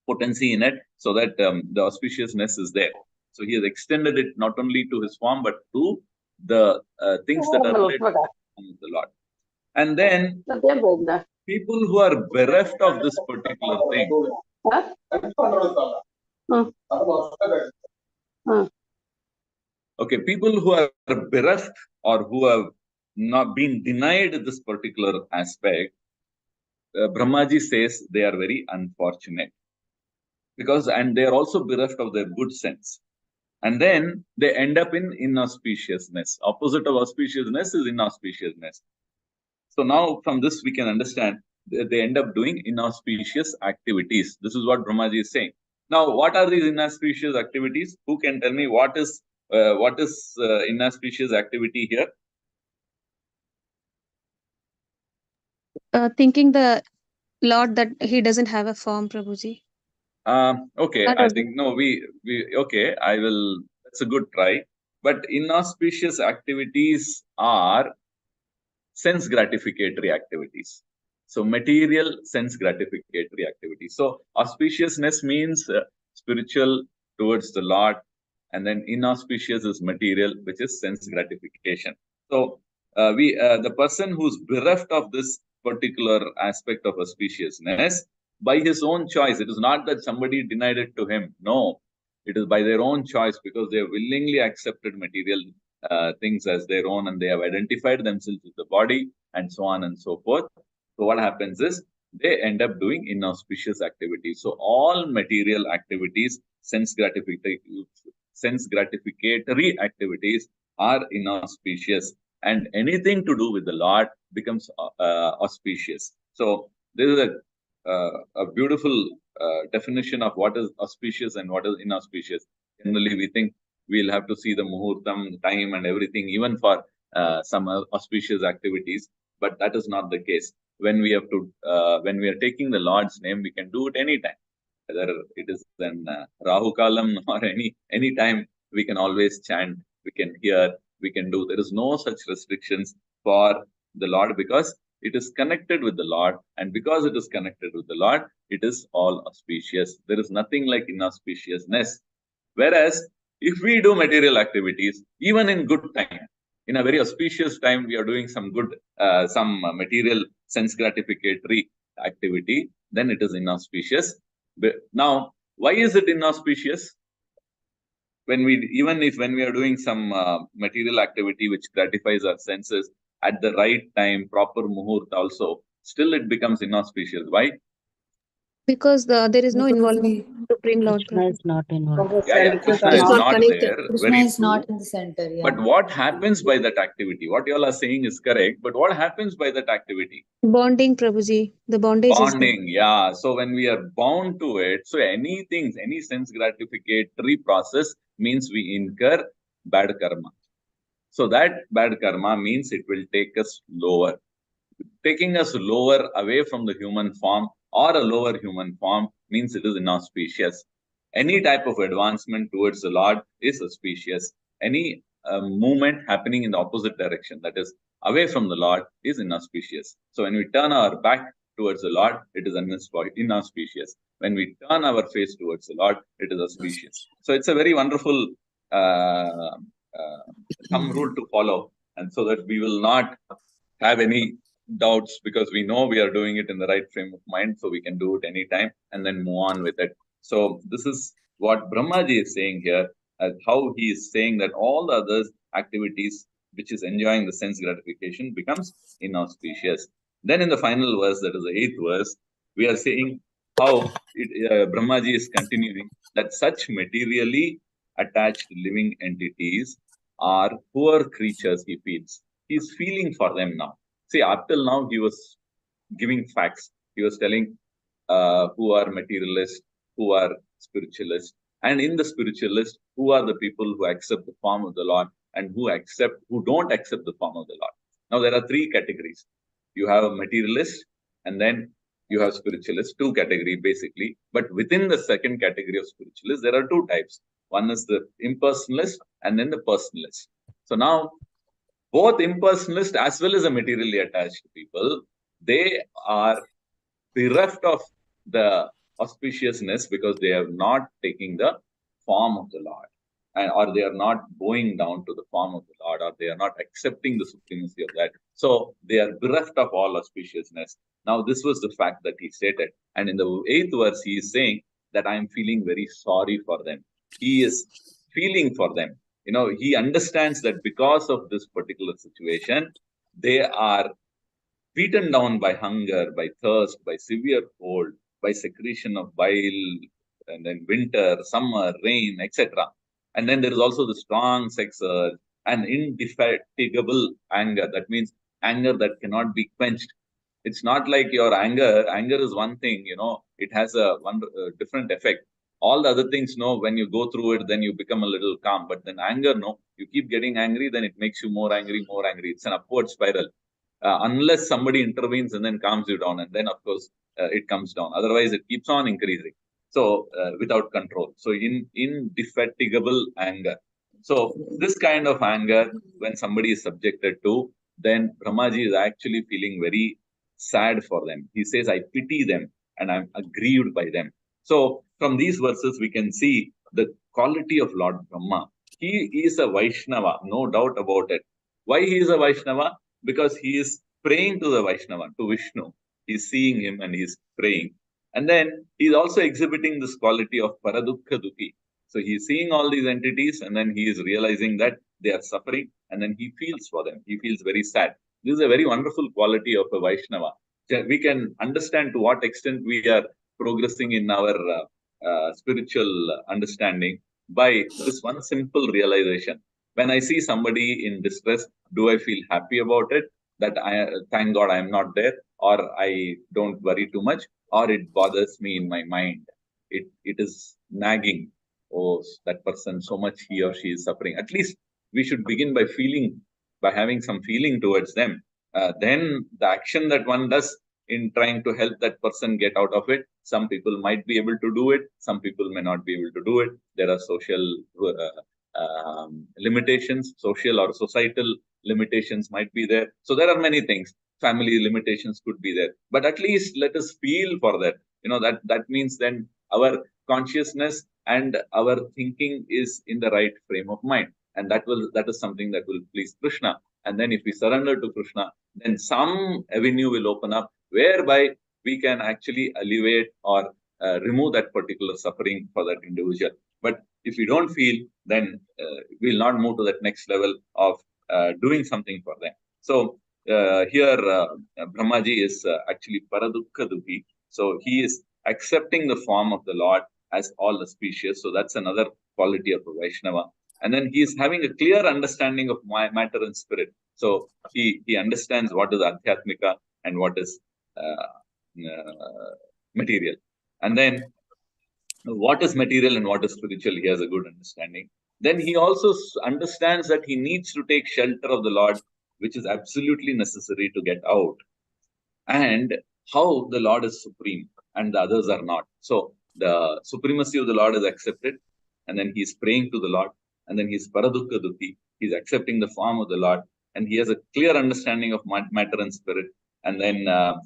potency in it, so that the auspiciousness is there. So he has extended it not only to his form, but to the things that are related to the Lord. And then people who are bereft of this particular thing, okay, people who are bereft or who have not been denied this particular aspect, Brahmaji says they are very unfortunate, because, and they are also bereft of their good sense. And then they end up in inauspiciousness. Opposite of auspiciousness is inauspiciousness. So now from this we can understand they end up doing inauspicious activities. This is what Brahmaji is saying. Now, what are these inauspicious activities? Who can tell me what is inauspicious activity here? Thinking the Lord that he doesn't have a form, Prabhuji. Okay, That I was think no, we okay, I will, that's a good try. But inauspicious activities are sense gratificatory activities. So material sense gratificatory activities. So auspiciousness means spiritual towards the Lord, and then inauspicious is material, which is sense gratification. So the person who's bereft of this particular aspect of auspiciousness by his own choice. It is not that somebody denied it to him. No, it is by their own choice, because they have willingly accepted material things as their own, and they have identified themselves with the body, and so on and so forth. So what happens is they end up doing inauspicious activities. So all material activities, sense gratificatory activities, are inauspicious, and anything to do with the Lord becomes auspicious. So this is a beautiful definition of what is auspicious and what is inauspicious. Generally, we think we'll have to see the muhurtam, time, and everything, even for some auspicious activities. But that is not the case. When we have to, when we are taking the Lord's name, we can do it anytime. Whether it is in Rahu Kalam or any time, we can always chant, we can hear, we can do. There is no such restrictions for the Lord, because it is connected with the Lord, and because it is connected with the Lord, it is all auspicious. There is nothing like inauspiciousness. Whereas if we do material activities, even in good time, in a very auspicious time, we are doing some good, some material sense gratificatory activity, then it is inauspicious. But now, why is it inauspicious? When we are doing some material activity which gratifies our senses at the right time, proper muhurt also, still it becomes inauspicious. Why? Because there is no Because involvement we, in Supreme Lord. Krishna is not involved. Yeah, Krishna is not not connected. there. Krishna Very is true. not in the center. Yeah. But what happens by that activity? What you all are saying is correct, but what happens by that activity? Bonding, Prabhuji. The bondage is there. Bonding, yeah. So when we are bound to it, so any sense gratificatory process means we incur bad karma. So that bad karma means it will take us lower. Taking us lower away from the human form, or a lower human form, means it is inauspicious. Any type of advancement towards the Lord is auspicious. Any movement happening in the opposite direction, that is away from the Lord, is inauspicious. So when we turn our back towards the Lord, it is inauspicious. When we turn our face towards the Lord, it is auspicious. So it's a very wonderful thumb rule to follow, and so that we will not have any doubts, because we know we are doing it in the right frame of mind, so we can do it anytime and then move on with it. So this is what Brahmaji is saying here, how he is saying that all the other activities which is enjoying the sense gratification becomes inauspicious. Then in the final verse, that is the 8th verse, we are saying how Brahmaji is continuing that such materially attached living entities are poor creatures, he feels. He's feeling for them now. See, up till now, he was giving facts. He was telling who are materialists, who are spiritualists, and in the spiritualists, who are the people who accept the form of the Lord and who don't accept the form of the Lord. Now, there are three categories. You have a materialist, and then you have spiritualists, two categories basically. But within the second category of spiritualists, there are two types. One is the impersonalist and then the personalist. So now, both impersonalist as well as the materially attached people, they are bereft of the auspiciousness because they are not taking the form of the Lord, or they are not going down to the form of the Lord, or they are not accepting the supremacy of that. So they are bereft of all auspiciousness. Now, this was the fact that he stated. And in the 8th verse, he is saying that I am feeling very sorry for them. He is feeling for them. He understands that because of this particular situation, they are beaten down by hunger, by thirst, by severe cold, by secretion of bile, and then winter, summer, rain, etc. And then there is also the strong sex urge and indefatigable anger. That means anger that cannot be quenched. It's not like your anger. Anger is one thing, it has a different effect. All the other things, when you go through it, then you become a little calm. But then anger, you keep getting angry, then it makes you more angry, more angry. It's an upward spiral. Unless somebody intervenes and then calms you down, and then of course it comes down. Otherwise, it keeps on increasing. So without control. So indefatigable anger. So this kind of anger, when somebody is subjected to, then Brahmaji is actually feeling very sad for them. He says, I pity them and I'm aggrieved by them. So from these verses, we can see the quality of Lord Brahma. He is a Vaishnava, no doubt about it. Why he is a Vaishnava? Because he is praying to the Vaishnava, to Vishnu. He's seeing him and he's praying. And then he's also exhibiting this quality of Paradukha Dukhi. So he's seeing all these entities and then he is realizing that they are suffering and then he feels for them. He feels very sad. This is a very wonderful quality of a Vaishnava. We can understand to what extent we are progressing in our spiritual understanding by this one simple realization. When I see somebody in distress, do I feel happy about it? That thank God I am not there, or I don't worry too much, or it bothers me in my mind. It is nagging. Oh, that person, so much he or she is suffering. At least we should begin by having some feeling towards them. Then the action that one does in trying to help that person get out of it, some people might be able to do it, some people may not be able to do it. There are social limitations, social or societal limitations might be there. So there are many things. Family limitations could be there. But at least let us feel for that. That means then our consciousness and our thinking is in the right frame of mind. And that is something that will please Krishna. And then if we surrender to Krishna, then some avenue will open up whereby we can actually alleviate or remove that particular suffering for that individual. But if we don't feel, then we'll not move to that next level of doing something for them. So here Brahmaji is actually Paradukha Dukhi. So he is accepting the form of the Lord as all auspicious. So that's another quality of a Vaishnava. And then he is having a clear understanding of matter and spirit. So he understands what is Adhyatmika and what is material. And then what is material and what is spiritual, he has a good understanding. Then he also understands that he needs to take shelter of the Lord, which is absolutely necessary to get out. And how the Lord is supreme and the others are not. So the supremacy of the Lord is accepted. And then he is praying to the Lord. And then he is Paradukha Dukhi. He is accepting the form of the Lord. And he has a clear understanding of matter and spirit. And then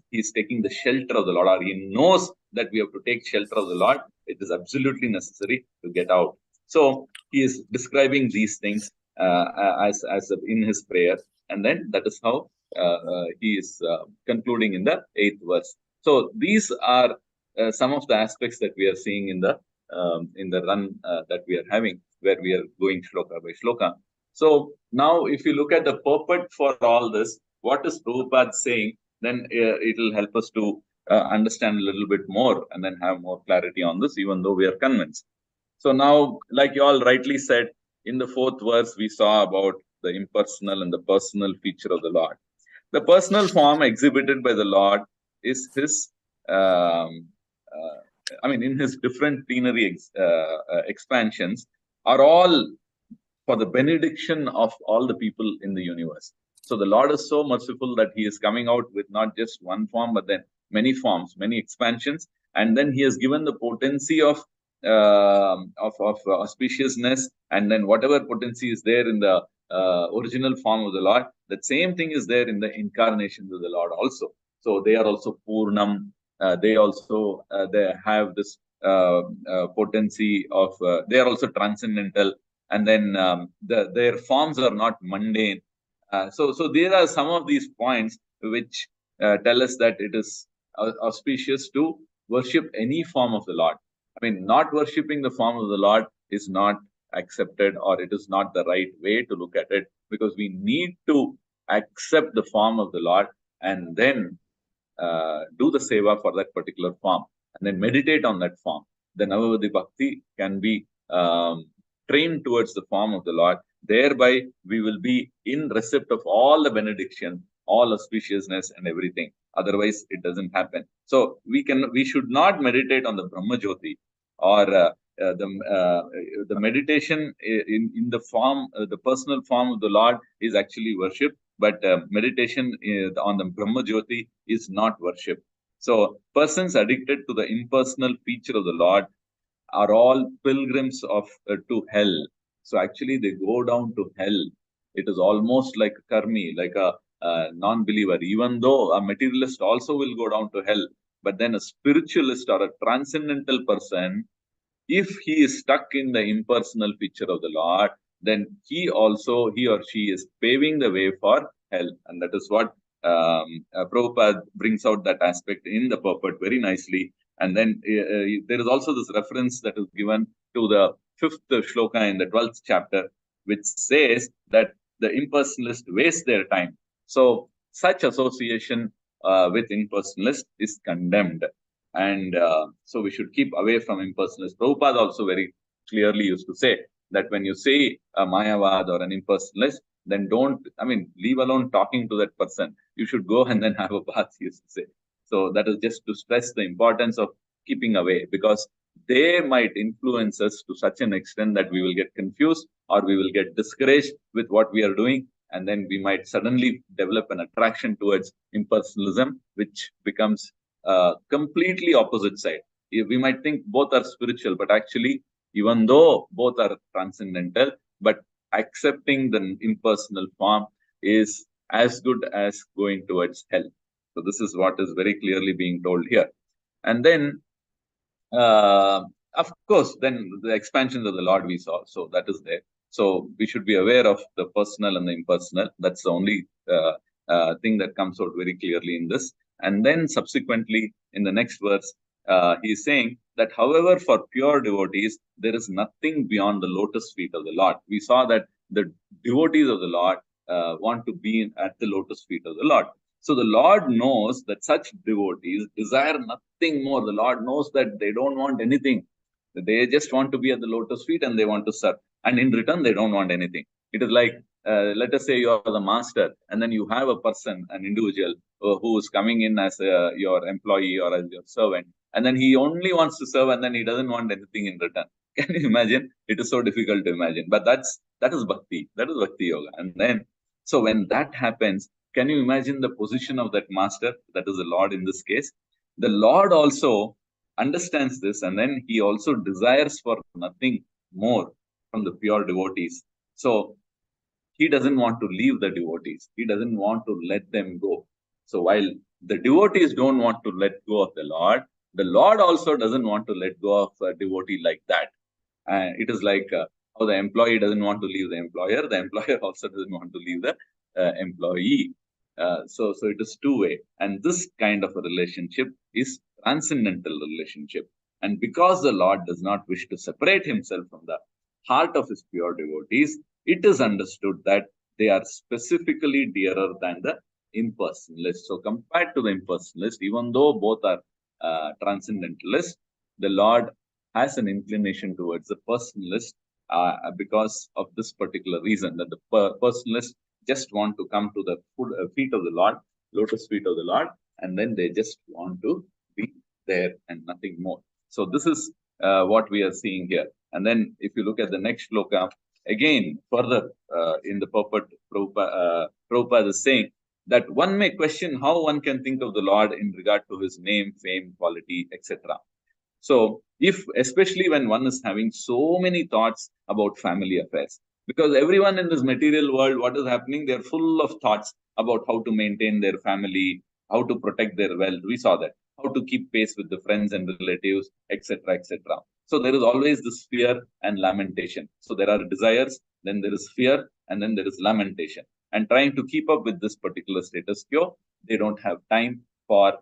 he is taking the shelter of the Lord. Or he knows that we have to take shelter of the Lord. It is absolutely necessary to get out. So he is describing these things as in his prayer. And then that is how he is concluding in the 8th verse. So these are some of the aspects that we are seeing in the run that we are having, where we are going shloka by shloka. So now if you look at the purport for all this, what is Prabhupada saying, then it will help us to understand a little bit more and then have more clarity on this, even though we are convinced. So now, like you all rightly said, in the fourth verse, we saw about the impersonal and the personal feature of the Lord. The personal form exhibited by the Lord is his, in his different plenary expansions are all for the benediction of all the people in the universe. So the Lord is so merciful that he is coming out with not just one form, but then many forms, many expansions. And then he has given the potency of auspiciousness, and then whatever potency is there in the original form of the Lord, that same thing is there in the incarnations of the Lord also. So they are also Purnam. They also they have this potency of, they are also transcendental, and then their forms are not mundane. So there are some of these points which tell us that it is auspicious to worship any form of the Lord. I mean, not worshipping the form of the Lord is not accepted, or it is not the right way to look at it, because we need to accept the form of the Lord and then do the seva for that particular form, and then meditate on that form. The Navavadi Bhakti can be trained towards the form of the Lord. Thereby, we will be in receipt of all the benediction, all auspiciousness, and everything. Otherwise, it doesn't happen. So we should not meditate on the Brahma Jyoti, or the meditation in the form, the personal form of the Lord is actually worship. But meditation on the Brahma Jyoti is not worship. So persons addicted to the impersonal feature of the Lord are all pilgrims to hell. So actually they go down to hell. It is almost like a karmi, like a non-believer. Even though a materialist also will go down to hell, but then a spiritualist or a transcendental person, if he is stuck in the impersonal feature of the Lord, then he or she is paving the way for hell. And that is what Prabhupada brings out that aspect in the purport very nicely. And then there is also this reference that is given to the 5th shloka in the 12th chapter, which says that the impersonalist waste their time. So such association with impersonalist is condemned. And so we should keep away from impersonalists. Prabhupada also very clearly used to say that when you say a Mayavad or an impersonalist, then leave alone talking to that person. You should go and then have a bath, he used to say. So that is just to stress the importance of keeping away, because they might influence us to such an extent that we will get confused, or we will get discouraged with what we are doing. And then we might suddenly develop an attraction towards impersonalism, which becomes completely opposite side. We might think both are spiritual, but actually, even though both are transcendental, but accepting the impersonal form is as good as going towards hell. So this is what is very clearly being told here. And then, of course, then the expansions of the Lord we saw. So that is there. So we should be aware of the personal and the impersonal. That's the only thing that comes out very clearly in this. And then subsequently, in the next verse, he is saying that, however, for pure devotees, there is nothing beyond the lotus feet of the Lord. We saw that the devotees of the Lord want to be at the lotus feet of the Lord. So the Lord knows that such devotees desire nothing more. The Lord knows that they don't want anything. They just want to be at the lotus feet and they want to serve. And in return, they don't want anything. It is like, let us say you are the master, and then you have a person, an individual, who is coming in as your employee or as your servant, and then he only wants to serve, and then he doesn't want anything in return. Can you imagine? It is so difficult to imagine, but that is bhakti. That is bhakti yoga. And then, so when that happens, can you imagine the position of that master? That is the Lord in this case. The Lord also understands this, and then he also desires for nothing more from the pure devotees. So he doesn't want to leave the devotees. He doesn't want to let them go. So while the devotees don't want to let go of the Lord also doesn't want to let go of a devotee like that. It is like how the employee doesn't want to leave the employer also doesn't want to leave the employee. So it is two-way. And this kind of a relationship is transcendental relationship. And because the Lord does not wish to separate himself from the heart of his pure devotees, it is understood that they are specifically dearer than the impersonalists. So compared to the impersonalists, even though both are transcendentalists, the Lord has an inclination towards the personalist because of this particular reason, that the personalists just want to come to the feet of the Lord, lotus feet of the Lord, and then they just want to be there and nothing more. So this is what we are seeing here. And then if you look at the next shloka, again, further in the purport, Prabhupada is saying that one may question how one can think of the Lord in regard to his name, fame, quality, etc. So, especially when one is having so many thoughts about family affairs, because everyone in this material world, what is happening? They're full of thoughts about how to maintain their family, how to protect their wealth. We saw that, how to keep pace with the friends and relatives, etc., etc. So there is always this fear and lamentation. So there are desires, then there is fear, and then there is lamentation. And trying to keep up with this particular status quo, they don't have time for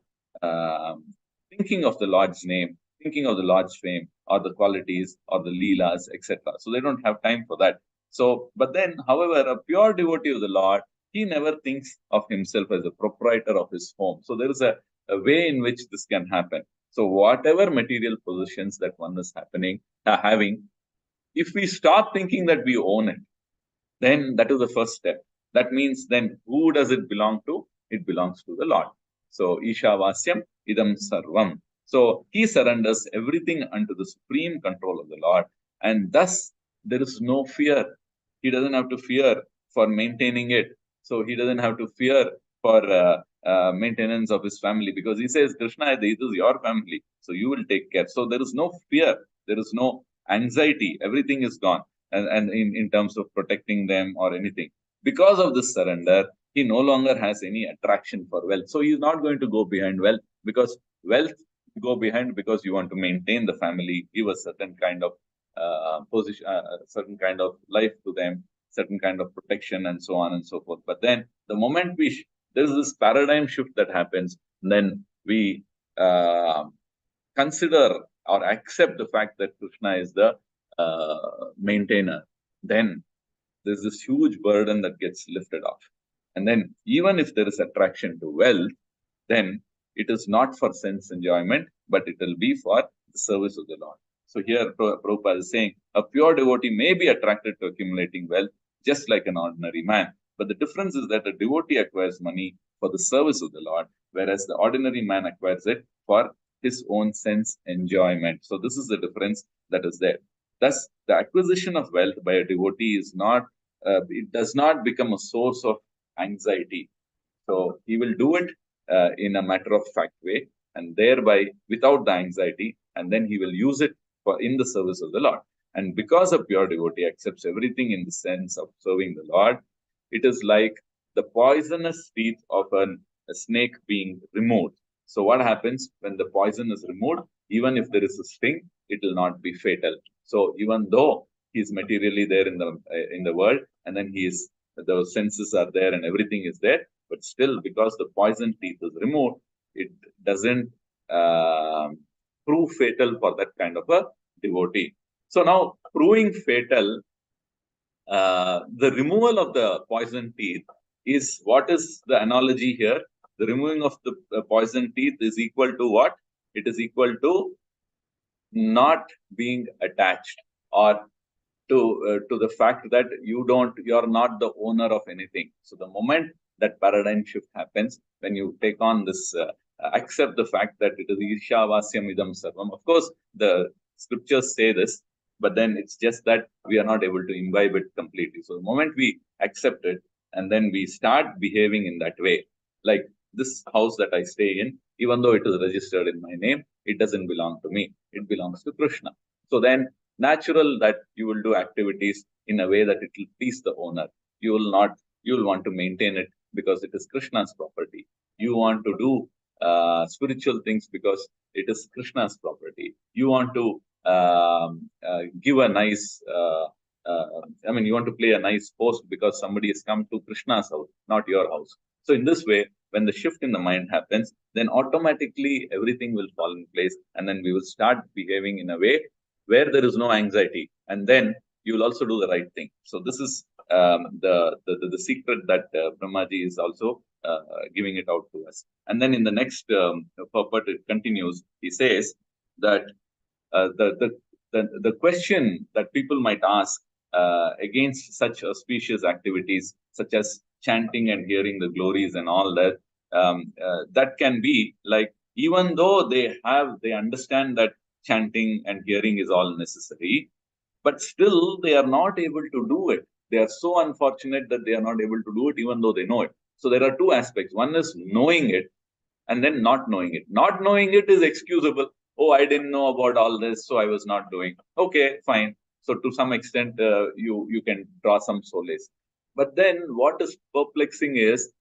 thinking of the Lord's name, thinking of the Lord's fame, or the qualities, or the leelas, etc. So they don't have time for that. So, but then, however, a pure devotee of the Lord, he never thinks of himself as a proprietor of his home. So there is a way in which this can happen. So whatever material possessions that one is having, if we stop thinking that we own it, then that is the first step. That means then who does it belong to? It belongs to the Lord. So Ishavasyam idam sarvam. So he surrenders everything unto the supreme control of the Lord, and thus there is no fear. He doesn't have to fear for maintaining it. So he doesn't have to fear for maintenance of his family, because he says, Krishna, this is your family, so you will take care. So there is no fear, there is no anxiety, everything is gone, and in terms of protecting them or anything. Because of this surrender, he no longer has any attraction for wealth. So he is not going to go behind wealth, because wealth you go behind because you want to maintain the family, give a certain kind of position, certain kind of life to them, certain kind of protection, and so on and so forth. But then the moment there's this paradigm shift that happens, then we consider or accept the fact that Krishna is the maintainer, then there's this huge burden that gets lifted off. And then even if there is attraction to wealth, then it is not for sense enjoyment, but it will be for the service of the Lord. So here Prabhupada is saying, a pure devotee may be attracted to accumulating wealth just like an ordinary man. But the difference is that a devotee acquires money for the service of the Lord, whereas the ordinary man acquires it for his own sense enjoyment. So this is the difference that is there. Thus, the acquisition of wealth by a devotee is not, it does not become a source of anxiety. So he will do it in a matter-of-fact way, and thereby without the anxiety, and then he will use it in the service of the Lord. And because a pure devotee accepts everything in the sense of serving the Lord, it is like the poisonous teeth of a snake being removed. So what happens when the poison is removed? Even if there is a sting, it will not be fatal. So even though he is materially there in the world, and then the senses are there and everything is there, but still, because the poison teeth is removed, it doesn't prove fatal for that kind of a devotee. So now, proving fatal, the removal of the poison teeth is, what is the analogy here? The removing of the poison teeth is equal to what? It is equal to not being attached, or to the fact that you're not the owner of anything. So the moment that paradigm shift happens, when you take on this, accept the fact that it is Ishavasyam idam sarvam. Of course, the scriptures say this, but then it's just that we are not able to imbibe it completely. So the moment we accept it, and then we start behaving in that way, like this house that I stay in, even though it is registered in my name, it doesn't belong to me. It belongs to Krishna. So then, natural that you will do activities in a way that it will please the owner. You will want to maintain it because it is Krishna's property. You want to do spiritual things because it is Krishna's property. You want to give a nice, you want to play a nice post because somebody has come to Krishna's house, not your house. So in this way, when the shift in the mind happens, then automatically everything will fall in place, and then we will start behaving in a way where there is no anxiety, and then you will also do the right thing. So this is the secret that Brahmaji is also giving it out to us. And then in the next purport, it continues. He says that the question that people might ask against such auspicious activities, such as chanting and hearing the glories and all that, that can be like, even though they understand that chanting and hearing is all necessary, but still they are not able to do it. They are so unfortunate that they are not able to do it, even though they know it. So there are two aspects. One is knowing it, and then not knowing it. Not knowing it is excusable. Oh, I didn't know about all this, so I was not doing. Okay, fine. So to some extent, you can draw some solace. But then what is perplexing is,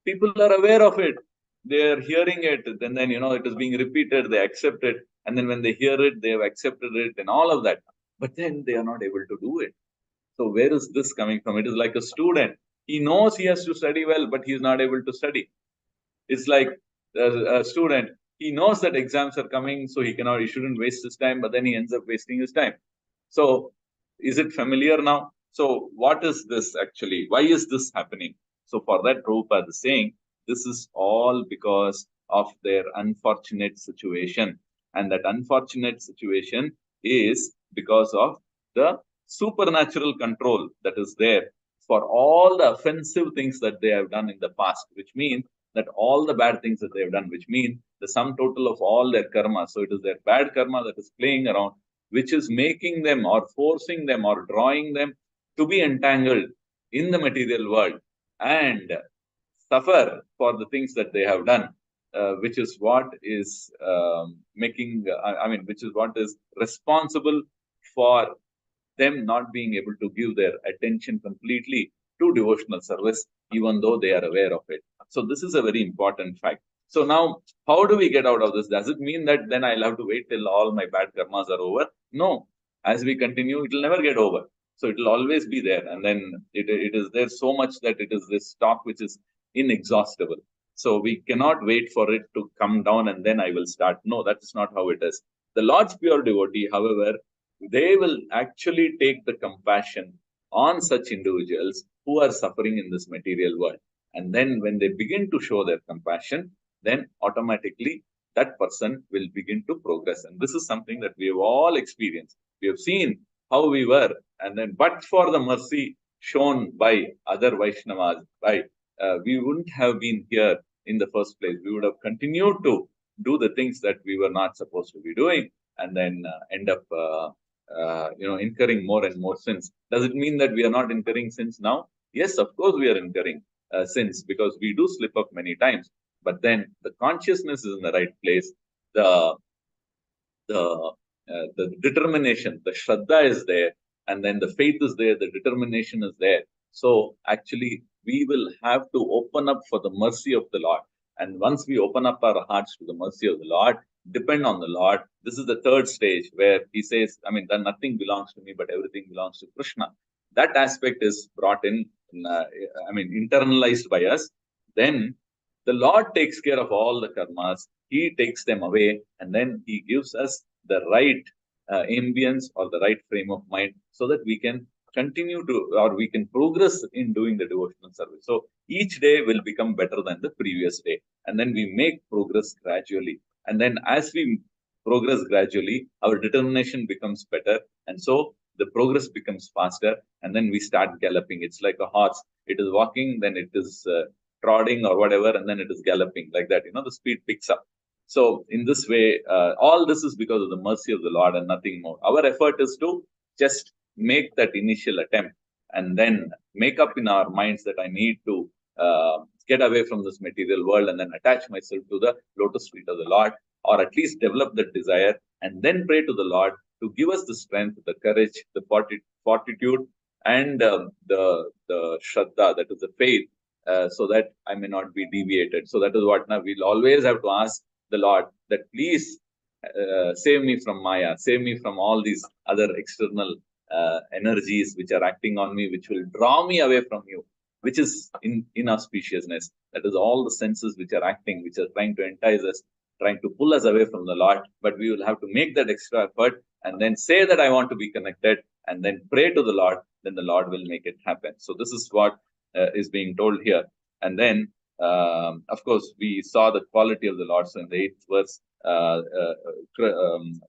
people are aware of it. They are hearing it, and then it is being repeated. They accept it, and then when they hear it, they have accepted it, and all of that. But then they are not able to do it. So where is this coming from? It is like a student. He knows he has to study well, but he is not able to study. It's like a student. He knows that exams are coming, so he shouldn't waste his time, but then he ends up wasting his time. So is it familiar now? So what is this actually? Why is this happening? So for that, Prabhupada is saying, this is all because of their unfortunate situation. And that unfortunate situation is because of the supernatural control that is there for all the offensive things that they have done in the past, which means that all the bad things that they have done, which means the sum total of all their karma. So it is their bad karma that is playing around, which is making them or forcing them or drawing them to be entangled in the material world and suffer for the things that they have done, which is what is which is what is responsible for them not being able to give their attention completely to devotional service, even though they are aware of it. So this is a very important fact. So now, how do we get out of this? Does it mean that then I'll have to wait till all my bad karmas are over? No. As we continue, it will never get over. So it will always be there. And then it is there so much that it is this stock which is inexhaustible. So we cannot wait for it to come down and then I will start. No, that's not how it is. The Lord's pure devotee, however, they will actually take the compassion on such individuals who are suffering in this material world. And then when they begin to show their compassion, then automatically that person will begin to progress. And this is something that we have all experienced. We have seen how we were, and then but for the mercy shown by other Vaishnavas, we wouldn't have been here in the first place. We would have continued to do the things that we were not supposed to be doing, and then end up incurring more and more sins. Does it mean that we are not incurring sins now? Yes, of course we are incurring sins, because we do slip up many times. But then the consciousness is in the right place. The determination, the Shraddha is there, and then the faith is there, the determination is there. So actually, we will have to open up for the mercy of the Lord. And once we open up our hearts to the mercy of the Lord, depend on the Lord. This is the third stage where he says, then nothing belongs to me, but everything belongs to Krishna. That aspect is brought in, internalized by us. Then the Lord takes care of all the karmas. He takes them away, and then he gives us the right ambience or the right frame of mind so that we can continue to, or we can progress in doing the devotional service. So each day will become better than the previous day. And then we make progress gradually. And then as we progress gradually, our determination becomes better. And so the progress becomes faster. And then we start galloping. It's like a horse. It is walking, then it is trotting or whatever, and then it is galloping like that. The speed picks up. So in this way, all this is because of the mercy of the Lord and nothing more. Our effort is to just make that initial attempt and then make up in our minds that I need to get away from this material world and then attach myself to the lotus feet of the Lord, or at least develop that desire, and then pray to the Lord to give us the strength, the courage, the fortitude, and the Shraddha, that is the faith, so that I may not be deviated. So that is what now we'll always have to ask the Lord that please save me from Maya, save me from all these other external energies which are acting on me, which will draw me away from you, which is inauspiciousness. That is all the senses which are acting, which are trying to entice us, trying to pull us away from the Lord. But we will have to make that extra effort and then say that I want to be connected, and then pray to the Lord, then the Lord will make it happen. So this is what is being told here. And then, of course, we saw the quality of the Lord. So in the 8th verse,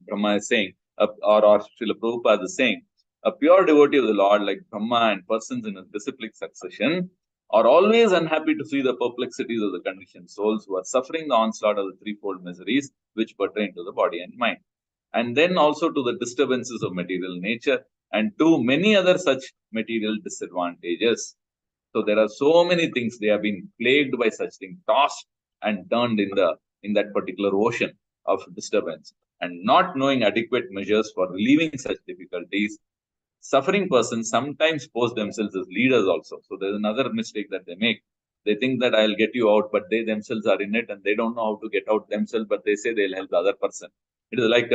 Brahma is saying, or Srila Prabhupada is saying, a pure devotee of the Lord, like Brahma and persons in a disciplic succession, are always unhappy to see the perplexities of the conditioned souls who are suffering the onslaught of the threefold miseries which pertain to the body and mind, and then also to the disturbances of material nature, and to many other such material disadvantages. So there are so many things. They have been plagued by such things, tossed and turned in that particular ocean of disturbance, and not knowing adequate measures for relieving such difficulties. Suffering persons sometimes pose themselves as leaders also. So there's another mistake that they make. They think that I'll get you out, but they themselves are in it and they don't know how to get out themselves, but they say they'll help the other person. It is like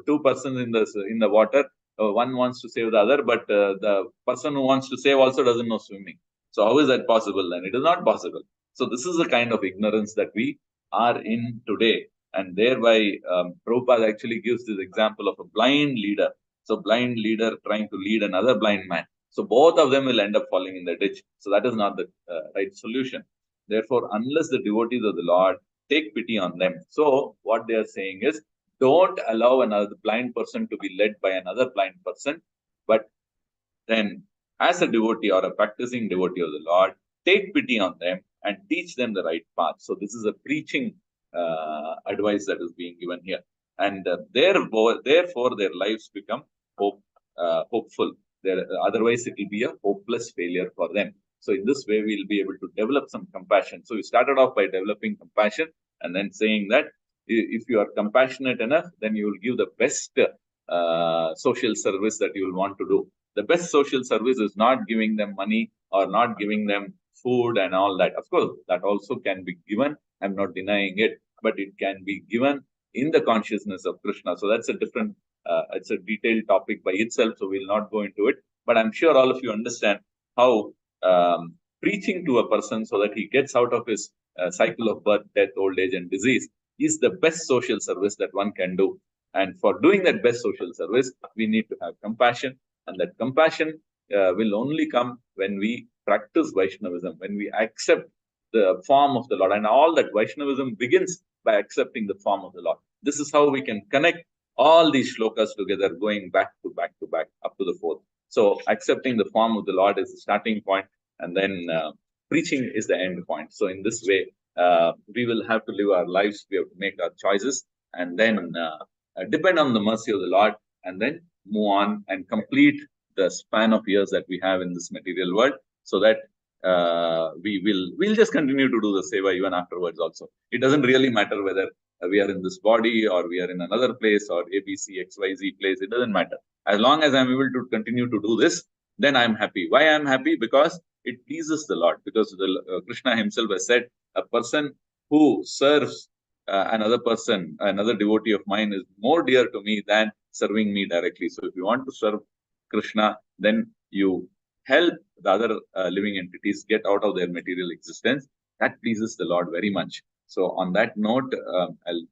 two persons in the water. One wants to save the other, but the person who wants to save also doesn't know swimming. So how is that possible then? It is not possible. So this is the kind of ignorance that we are in today. And thereby, Prabhupada actually gives this example of a blind leader. So blind leader trying to lead another blind man. So both of them will end up falling in the ditch. So that is not the right solution. Therefore, unless the devotees of the Lord take pity on them. So what they are saying is, don't allow another blind person to be led by another blind person, but then as a devotee or a practicing devotee of the Lord, take pity on them and teach them the right path. So this is a preaching advice that is being given here. And therefore, their lives become hopeful. Otherwise, it will be a hopeless failure for them. So in this way, we'll be able to develop some compassion. So we started off by developing compassion and then saying that if you are compassionate enough, then you will give the best social service that you will want to do. The best social service is not giving them money or not giving them food and all that. Of course, that also can be given. I'm not denying it, but it can be given in the consciousness of Krishna. So that's a different, it's a detailed topic by itself. So we'll not go into it. But I'm sure all of you understand how preaching to a person so that he gets out of his cycle of birth, death, old age, and disease is the best social service that one can do. And for doing that best social service, we need to have compassion. And that compassion will only come when we practice Vaishnavism, when we accept the form of the Lord. And all that Vaishnavism begins by accepting the form of the Lord. This is how we can connect all these shlokas together, going back to back to back up to the fourth. So accepting the form of the Lord is the starting point, and then preaching is the end point. So in this way, we will have to live our lives. We have to make our choices, and then depend on the mercy of the Lord, and then move on and complete the span of years that we have in this material world, so that we'll just continue to do the seva even afterwards also. It doesn't really matter whether we are in this body or we are in another place or ABC, XYZ place. It doesn't matter. As long as I'm able to continue to do this, then I'm happy. Why I'm happy? Because it pleases the Lord. Because Krishna himself has said, a person who serves another person, another devotee of mine, is more dear to me than serving me directly. So if you want to serve Krishna, then you help the other living entities get out of their material existence. That pleases the Lord very much. So on that note, I'll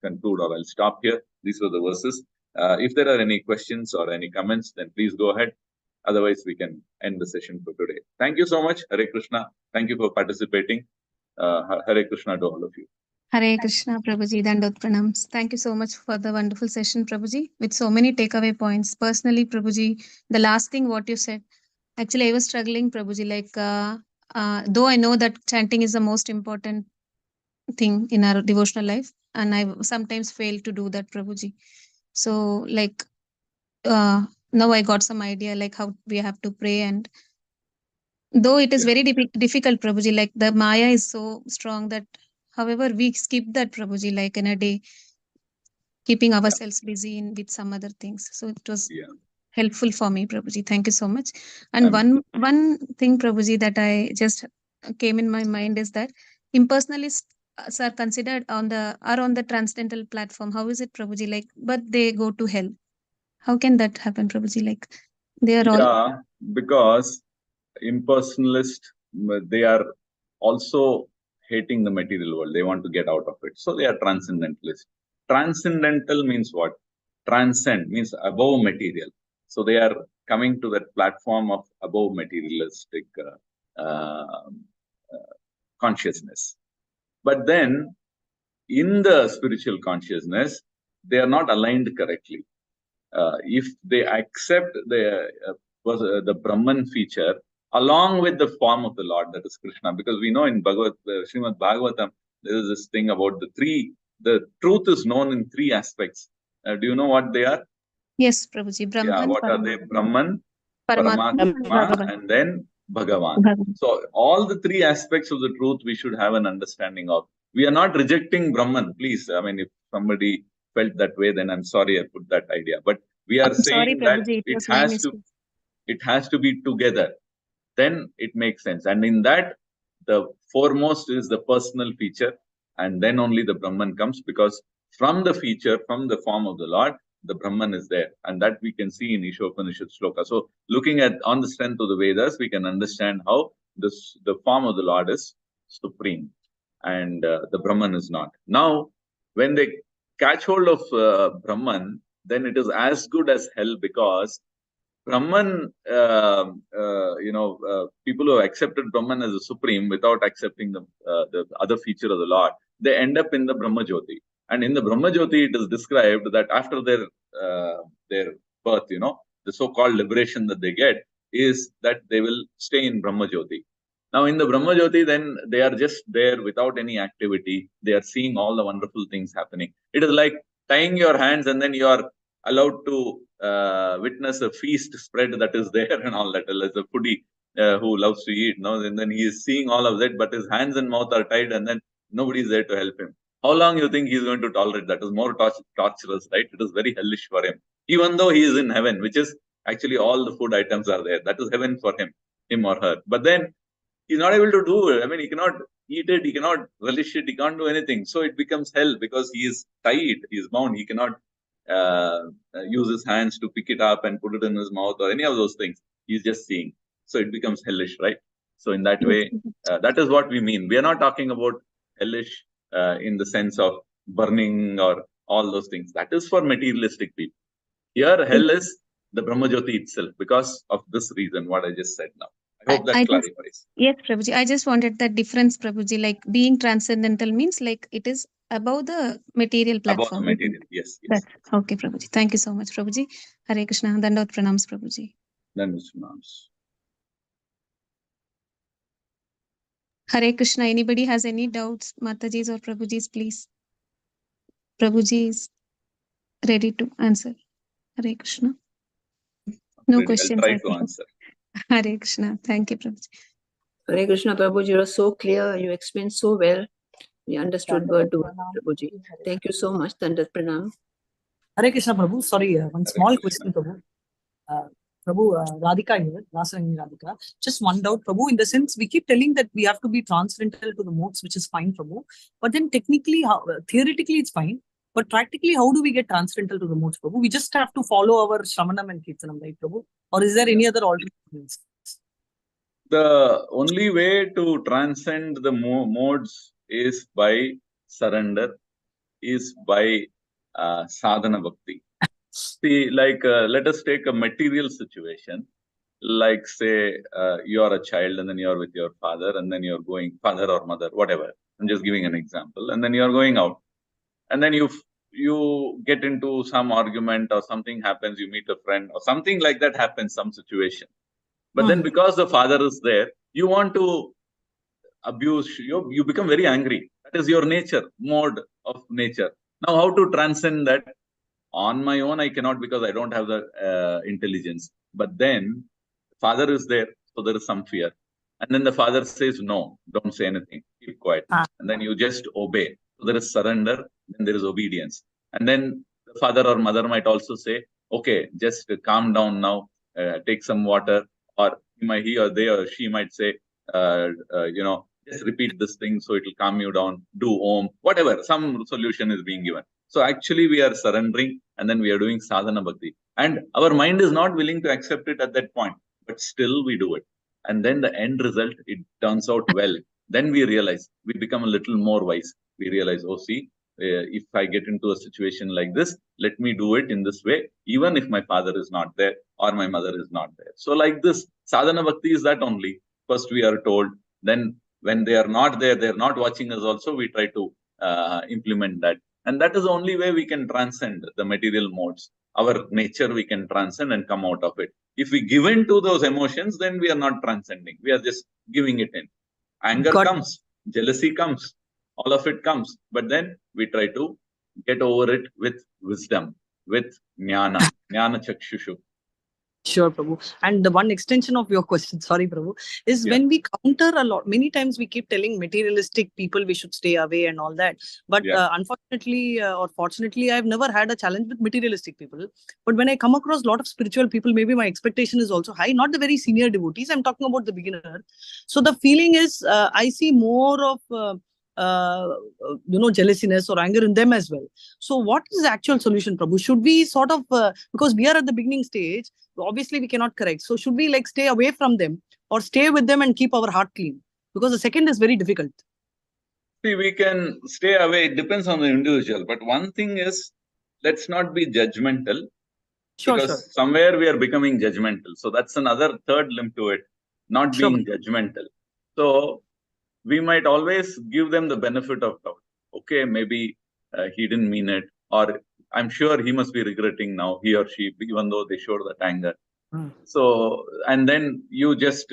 conclude, or I'll stop here. These were the verses. If there are any questions or any comments, then please go ahead. Otherwise, we can end the session for today. Thank you so much. Hare Krishna. Thank you for participating. Hare Krishna to all of you. Hare Krishna, Prabhuji, Dandot Pranams. Thank you so much for the wonderful session, Prabhuji, with so many takeaway points. Personally, Prabhuji, the last thing what you said, actually, I was struggling, Prabhuji, like, though I know that chanting is the most important thing in our devotional life, and I sometimes fail to do that, Prabhuji. So, like, now I got some idea, like, how we have to pray, and though it is very difficult, Prabhuji, like, the Maya is so strong that however we skip that, Prabhuji, like in a day, keeping ourselves busy with some other things. So it was helpful for me, Prabhuji. Thank you so much. And one thing, Prabhuji, that I just came in my mind is that impersonalists are considered on the transcendental platform. How is it, Prabhuji? Like, but they go to hell. How can that happen, Prabhuji? Like, they are all because impersonalists, they are also hating the material world. They want to get out of it. So they are transcendentalists. Transcendental means what? Transcend means above material. So they are coming to that platform of above materialistic consciousness. But then in the spiritual consciousness, they are not aligned correctly. if they accept the Brahman feature along with the form of the Lord, that is Krishna, because we know in Srimad Bhagavatam, there is this thing about the truth is known in three aspects. Do you know what they are? Yes, Prabhuji. Brahman, Yeah, what are they? Brahman, Paramatma, Paramatma, and then Bhagavan. So all the three aspects of the truth we should have an understanding of. We are not rejecting Brahman, please. I mean, if somebody felt that way, then I'm sorry I put that idea. But we are saying that it has to be together. Then it makes sense. And in that, the foremost is the personal feature, and then only the Brahman comes, because from the feature, from the form of the Lord, the Brahman is there. And that we can see in Ishopanishad Shloka. So looking at on the strength of the Vedas, we can understand how the form of the Lord is supreme and the Brahman is not. Now, when they catch hold of Brahman, then it is as good as hell, because Brahman, people who have accepted Brahman as the supreme without accepting the other feature of the Lord, they end up in the Brahma Jyoti. And in the Brahma Jyoti, it is described that after their birth, the so-called liberation that they get is that they will stay in Brahma Jyoti. Now, in the Brahma Jyoti, then they are just there without any activity. They are seeing all the wonderful things happening. It is like tying your hands and then you are allowed to witness a feast spread that is there and all that. As a foodie who loves to eat, and then he is seeing all of that, but his hands and mouth are tied, and then nobody is there to help him. How long you think he is going to tolerate that? Is more torturous, right? It is very hellish for him, even though he is in heaven, which is actually all the food items are there. That is heaven for him or her. But then he's not able to do it. I mean, he cannot eat it, he cannot relish it, he can't do anything. So it becomes hell because he is tied, he is bound, he cannot use his hands to pick it up and put it in his mouth or any of those things. He's just seeing. So it becomes hellish, right? So in that way, that is what we mean. We are not talking about hellish in the sense of burning or all those things. That is for materialistic people. Here, hell is the Brahma Jyoti itself because of this reason, what I just said now. I hope that clarifies. Yes, Prabhuji. I just wanted that difference, Prabhuji. Like being transcendental means like it is above the material platform. Above the material, yes. That's okay, Prabhuji. Thank you so much, Prabhuji. Hare Krishna. Dandavata pranams, Prabhuji. Dandavata pranams. Hare Krishna. Anybody has any doubts, Mataji's or Prabhuji's, please? Prabhuji is ready to answer. Hare Krishna. No questions. I'll try to answer. Hare Krishna. Thank you, Prabhuji. Hare Krishna, Prabhuji, you are so clear. You explained so well. We understood word to word, Prabhuji. Thank you so much. Dandavata pranam. Hare Krishna, Prabhu. Sorry, one small question, Prabhu. Prabhu, Radhika here, Rasarani Radhika. Just one doubt, Prabhu, in the sense we keep telling that we have to be transcendental to the modes, which is fine, Prabhu. But then technically, theoretically, it's fine. But practically, how do we get transcendental to the modes, Prabhu? We just have to follow our Shravanam and Kirtanam, right, Prabhu? Or is there any other alternate means? The only way to transcend the modes is by surrender, is by sadhana bhakti. See, like, let us take a material situation. Like, say, you are a child and then you are with your father and then you're going, father or mother, whatever. I'm just giving an example. And then you're going out. And then you get into some argument or something happens, you meet a friend or something like that happens, some situation. But then because the father is there, you want to abuse, you become very angry. That is your nature, mode of nature. Now, how to transcend that? On my own, I cannot because I don't have the intelligence. But then, father is there, so there is some fear. And then the father says, no, don't say anything, keep quiet. And then you just obey. So there is surrender, then there is obedience. And then the father or mother might also say, okay, just calm down now, take some water. Or he or they or she might say, just repeat this thing so it will calm you down, do om, whatever, some solution is being given. So actually we are surrendering and then we are doing sadhana bhakti. And our mind is not willing to accept it at that point, but still we do it. And then the end result, it turns out well. Then we realize, we become a little more wise. We realize, oh, see, if I get into a situation like this, let me do it in this way, even if my father is not there or my mother is not there. So like this, sadhana bhakti is that only. First we are told, then when they are not there, they are not watching us also, we try to implement that. And that is the only way we can transcend the material modes. Our nature we can transcend and come out of it. If we give in to those emotions, then we are not transcending. We are just giving it in. Anger comes, jealousy comes, all of it comes. But then we try to get over it with wisdom, with jnana chakshushu. Sure, Prabhu. And the one extension of your question, sorry, Prabhu, is when we counter a lot, many times we keep telling materialistic people we should stay away and all that. But unfortunately or fortunately, I've never had a challenge with materialistic people. But when I come across a lot of spiritual people, maybe my expectation is also high, not the very senior devotees. I'm talking about the beginner. So the feeling is I see more of jealousiness or anger in them as well. So what is the actual solution, Prabhu? Should we sort of, because we are at the beginning stage, obviously we cannot correct. So should we like stay away from them or stay with them and keep our heart clean? Because the second is very difficult. See, we can stay away. It depends on the individual. But one thing is, let's not be judgmental. Because somewhere we are becoming judgmental. So that's another third limb to it, not being judgmental. So we might always give them the benefit of doubt. Okay, maybe he didn't mean it, or I'm sure he must be regretting now, he or she, even though they showed that anger. So, and then you just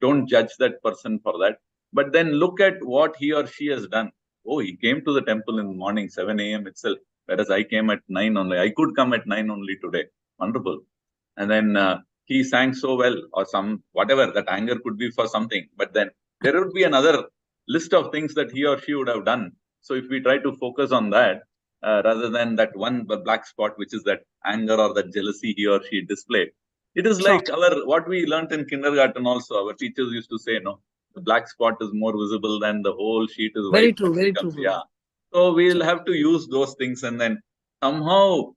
don't judge that person for that. But then look at what he or she has done. Oh, he came to the temple in the morning, 7 a.m. itself, whereas I came at 9 only. I could come at 9 only today. Wonderful. And then he sang so well, or some, whatever, that anger could be for something. But then there would be another list of things that he or she would have done. So if we try to focus on that, rather than that one black spot, which is that anger or that jealousy he or she displayed. It is like what we learned in kindergarten also. Our teachers used to say, no, the black spot is more visible than the whole sheet is white. Very true, very true. Yeah. So we'll have to use those things and then somehow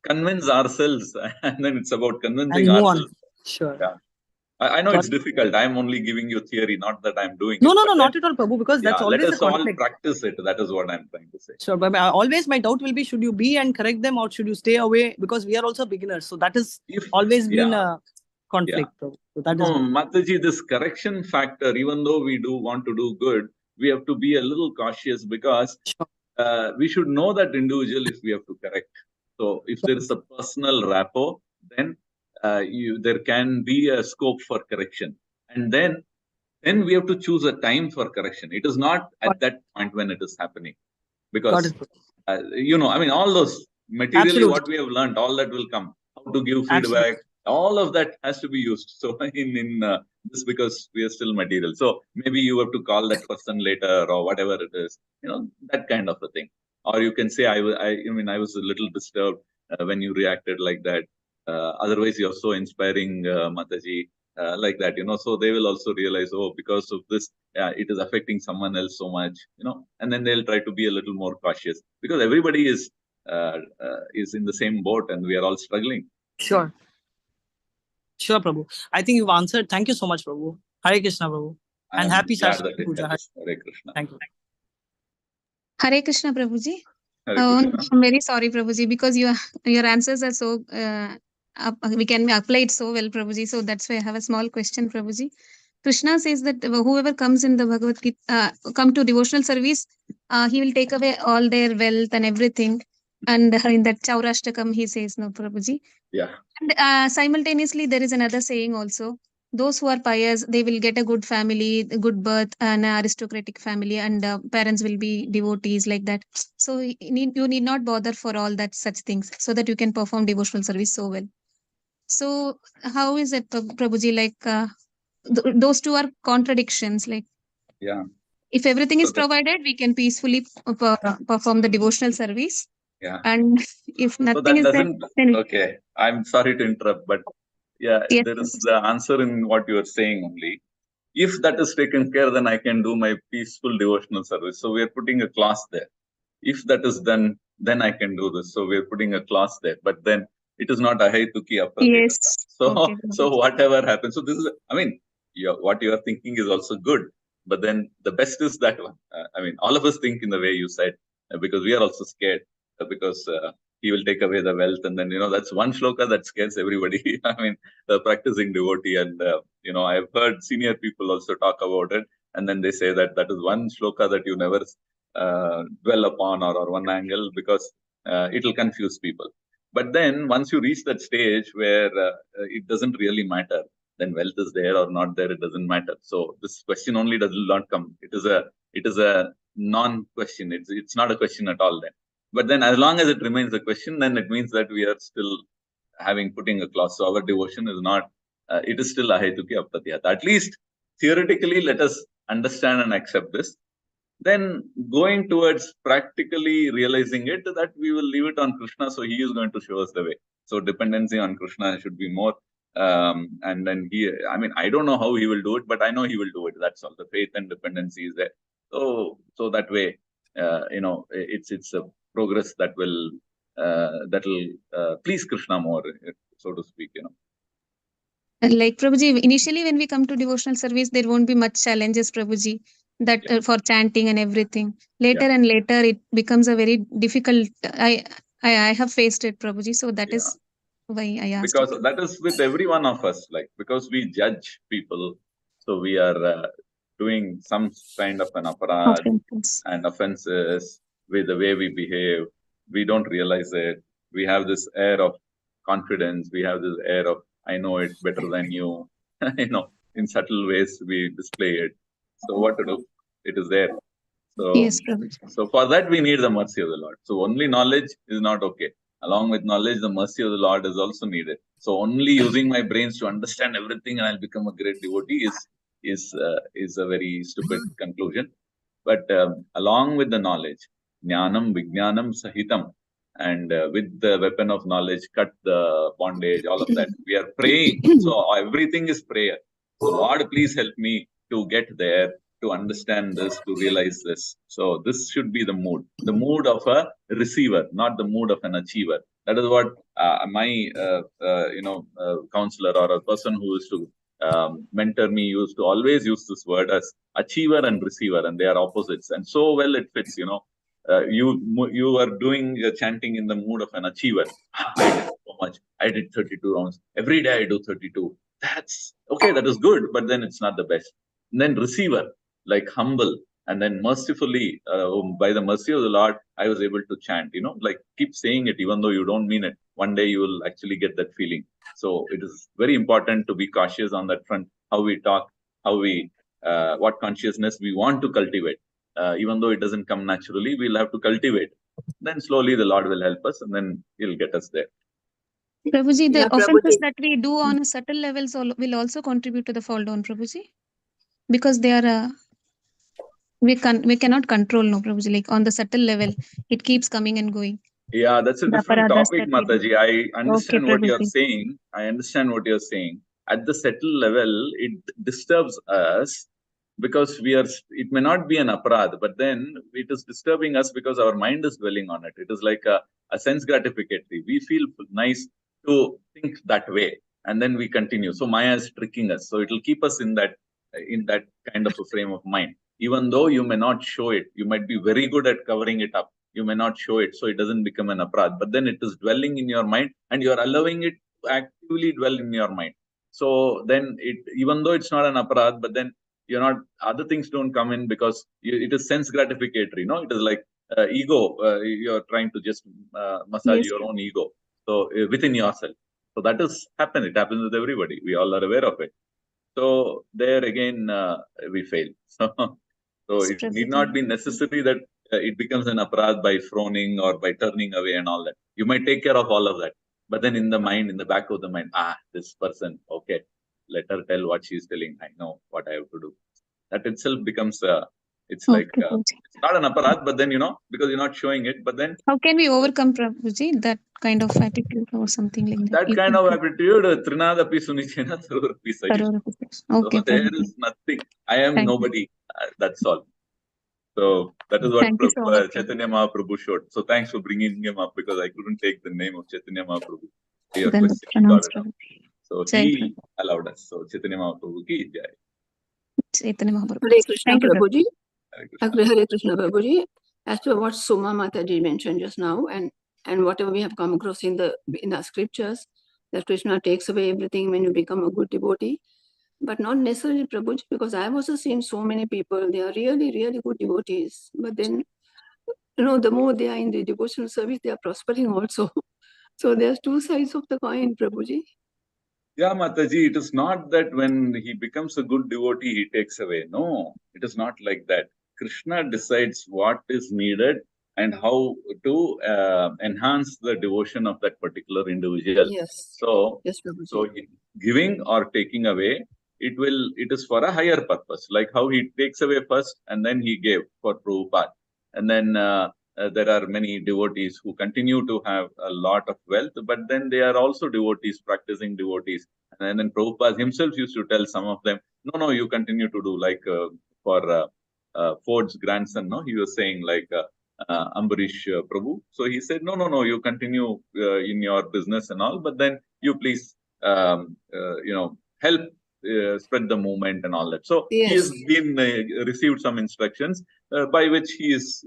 convince ourselves. And then it's about convincing ourselves. Sure. Yeah. I know it's difficult. I'm only giving you theory, not that I'm doing no, it. No, not at all, Prabhu, because that's always let us a conflict. all practice it. That is what I'm trying to say. Sure, but always my doubt will be, should you be and correct them or should you stay away? Because we are also beginners. So that has always been a conflict, Prabhu. So that is Mataji, this correction factor, even though we do want to do good, we have to be a little cautious because we should know that individual if we have to correct. So if there is a personal rapport, then there can be a scope for correction. And then we have to choose a time for correction. It is not at that point when it is happening. Because, I mean, all those materially what we have learned, all that will come. How to give feedback, all of that has to be used. So in this, because we are still material. So maybe you have to call that person later or whatever it is, that kind of a thing. Or you can say, I was a little disturbed when you reacted like that. Otherwise, you're so inspiring, Mataji, like that, so they will also realize, oh, because of this, it is affecting someone else so much, and then they'll try to be a little more cautious because everybody is in the same boat and we are all struggling. Sure, Prabhu. I think you've answered. Thank you so much, Prabhu. Hare Krishna, Prabhu. And happy Saraswati Puja. Hare Krishna. Thank you. Hare Krishna, Prabhuji. I'm very sorry, Prabhuji, because your answers are so we can apply it so well, Prabhuji. So that's why I have a small question, Prabhuji. Krishna says that whoever comes in the Bhagavad Gita, come to devotional service, he will take away all their wealth and everything. And in that Chaurashtakam, he says, no, Prabhuji. Yeah. And simultaneously, there is another saying also. Those who are pious, they will get a good family, a good birth, an aristocratic family, and parents will be devotees like that. So you need not bother for all that such things, so that you can perform devotional service so well. So how is it, Prabhuji? Like those two are contradictions. Like, if everything is provided, we can peacefully perform the devotional service. Yeah. And if nothing is there, then okay. I'm sorry to interrupt, but there is the answer in what you are saying only. If that is taken care, then I can do my peaceful devotional service. So we are putting a clause there. If that is done, then I can do this. So we are putting a clause there. But then it is not ahaituki aprapeta. So whatever happens. So this is, I mean, what you are thinking is also good. But then the best is that one. I mean, all of us think in the way you said, because we are also scared. Because he will take away the wealth, and then that's one shloka that scares everybody. I mean, the practicing devotee, and I've heard senior people also talk about it, and then they say that is one shloka that you never dwell upon or one angle, because it will confuse people. But then once you reach that stage where it doesn't really matter, then wealth is there or not there, it doesn't matter. So this question only does not come. It is a non-question. It's not a question at all then. But then as long as it remains a question, then it means that we are still putting a clause. So our devotion is not, it is still ahetuki apratyata. At least theoretically, let us understand and accept this. Then going towards practically realizing it, that we will leave it on Krishna. So he is going to show us the way. So dependency on Krishna should be more. And then I don't know how he will do it, but I know he will do it. That's all. The faith and dependency is there. So that way, it's a progress that will please Krishna more, so to speak. Like Prabhuji, initially when we come to devotional service, there won't be much challenges, Prabhuji, that for chanting and everything. Later and later, it becomes a very difficult. I have faced it, Prabhuji. So that is why I asked. Because that is with every one of us, because we judge people, so we are doing some kind of an aparad and offenses with the way we behave. We don't realize it. We have this air of confidence. We have this air of, I know it better than you. In subtle ways we display it. So what to do? It is there. So, yes, Prabhuji. So for that we need the mercy of the Lord. So only knowledge is not okay. Along with knowledge, the mercy of the Lord is also needed. So only using my brains to understand everything and I'll become a great devotee is a very stupid conclusion. But along with the knowledge, jnanam, vijnanam, sahitam, and with the weapon of knowledge, cut the bondage, all of that. We are praying. So everything is prayer. So Lord, please help me to get there, to understand this, to realize this. So this should be the mood of a receiver, not the mood of an achiever. That is what my counselor or a person who used to mentor me used to always use this word as achiever and receiver, and they are opposites. And so well it fits, you are doing chanting in the mood of an achiever. I did so much. I did 32 rounds. Every day I do 32. That's okay. That is good, but then it's not the best. And then receiver, like humble, and then mercifully, by the mercy of the Lord, I was able to chant, keep saying it, even though you don't mean it. One day you will actually get that feeling. So it is very important to be cautious on that front, how we talk, what consciousness we want to cultivate. Even though it doesn't come naturally, we'll have to cultivate. Then slowly the Lord will help us, and then He'll get us there. Prabhuji, the offenses that we do on a subtle levels will also contribute to the fall down, Prabhuji, because they are we cannot control, no, Prabhuji. Like on the subtle level, it keeps coming and going. Yeah, that's a different topic, Mataji. I understand what you're saying. At the subtle level, it disturbs us because it may not be an aparad, but then it is disturbing us because our mind is dwelling on it. It is like a sense gratificatory. We feel nice to think that way, and then we continue. So Maya is tricking us. So it will keep us in that kind of a frame of mind. Even though you may not show it, you might be very good at covering it up. You may not show it, so it doesn't become an aparad. But then it is dwelling in your mind, and you are allowing it to actively dwell in your mind. So then, even though it's not an aparad, but then you're not, other things don't come in because it is sense gratificatory. It is like ego. You're trying to just massage your own ego. So within yourself. So that is happen. It happens with everybody. We all are aware of it. So there again, we fail. So it need not be necessary that it becomes an aparad by frowning or by turning away and all that. You might take care of all of that. But then in the mind, in the back of the mind, this person, okay, let her tell what she's telling. I know what I have to do. That itself becomes, it's like, it's not an aparad, but then, because you're not showing it, but then. How can we overcome, Prabhuji, that kind of attitude or something like that? That kind of attitude, Trinadapi Sunichena Sarurapi Sahish. Okay, so there is nothing. I am nobody. That's all. So that is what Chaitanya Mahaprabhu showed. So thanks for bringing him up, because I couldn't take the name of Chaitanya Mahaprabhu. Your question. So he allowed us. So Chaitanya Mahaprabhu ki jai. Chaitanya Mahaprabhu. Hare Krishna Prabhuji. Hare Krishna Prabhuji. As to what Suma Mataji mentioned just now, and whatever we have come across in our scriptures, that Krishna takes away everything when you become a good devotee. But not necessarily, Prabhuji, because I have also seen so many people, they are really, really good devotees. But then the more they are in the devotional service, they are prospering also. So there's two sides of the coin, Prabhuji. Yeah, Mataji, it is not that when he becomes a good devotee, he takes away. No, it is not like that. Krishna decides what is needed and how to enhance the devotion of that particular individual. Yes. So, Yes, Prabhuji. so giving or taking away, it is for a higher purpose. Like how he takes away first and then he gave for Prabhupada. And then there are many devotees who continue to have a lot of wealth, but then they are also devotees, practicing devotees. And then Prabhupada himself used to tell some of them, no, you continue to do, like for Ford's grandson, no, he was saying like Ambarish Prabhu. So he said, no, you continue in your business and all, but then you please, help spread the movement and all that. So Yes. he has been received some instructions by which he is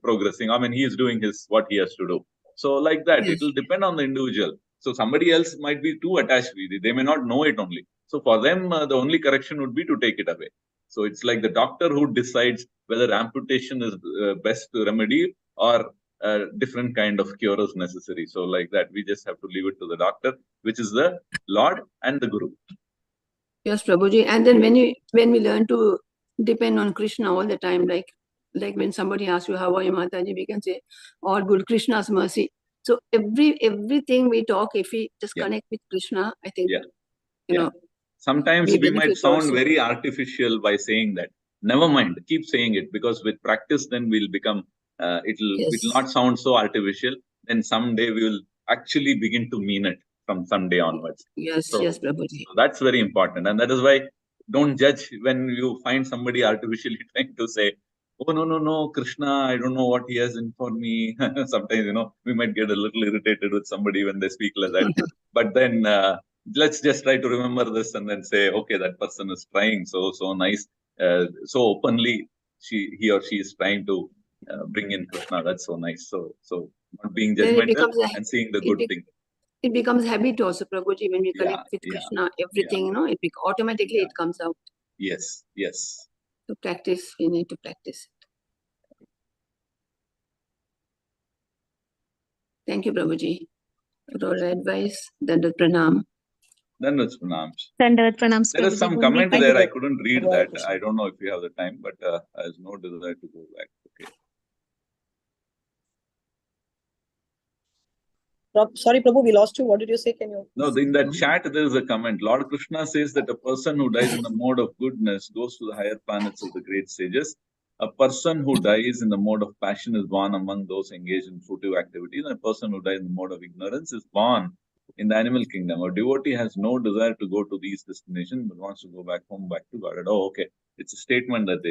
progressing. I mean, he is doing what he has to do. So like that, Yes. it will depend on the individual. So somebody else might be too attached with it. They may not know it only. So for them, the only correction would be to take it away. So it's like the doctor who decides whether amputation is best remedy or different kind of cure is necessary. So like that, we just have to leave it to the doctor, which is the Lord and the Guru. Yes, Prabhuji. And then when we learn to depend on Krishna all the time, like when somebody asks you, how are you, Mataji, we can say, all good, Krishna's mercy. So everything we talk, if we just connect with Krishna, I think, you know. Sometimes we might benefit sound also. very artificial by saying that. Never mind, keep saying it, because with practice, then we'll become, it will not sound so artificial. Then someday we will actually begin to mean it from someday onwards. Yes, So, yes, Prabhuji. so that's very important. And that is why don't judge when you find somebody artificially trying to say, oh, no, Krishna, I don't know what he has in for me. Sometimes, we might get a little irritated with somebody when they speak like that. But then let's just try to remember this and then say, okay, that person is trying so nice, so openly, he or she is trying to bring in Krishna. That's so nice. So not being judgmental and seeing the good thing. It becomes habit also, Prabhuji, when we connect with Krishna, everything, automatically it comes out. Yes. To practice, we need to practice it. Thank you, Prabhuji, for all advice. Dandavat pranam. Dandavat pranams. Dandavat pranams, There is Prabhuji. some comment there. I couldn't read that. I don't know if you have the time, but I have no desire to go back. Okay. Sorry, Prabhu, we lost you. What did you say? Can you? No, in that chat, there is a comment. Lord Krishna says that a person who dies in the mode of goodness goes to the higher planets of the great sages. A person who dies in the mode of passion is born among those engaged in fruitive activities. And a person who dies in the mode of ignorance is born in the animal kingdom. A devotee has no desire to go to these destinations, but wants to go back home, back to God. Oh, okay. It's a statement that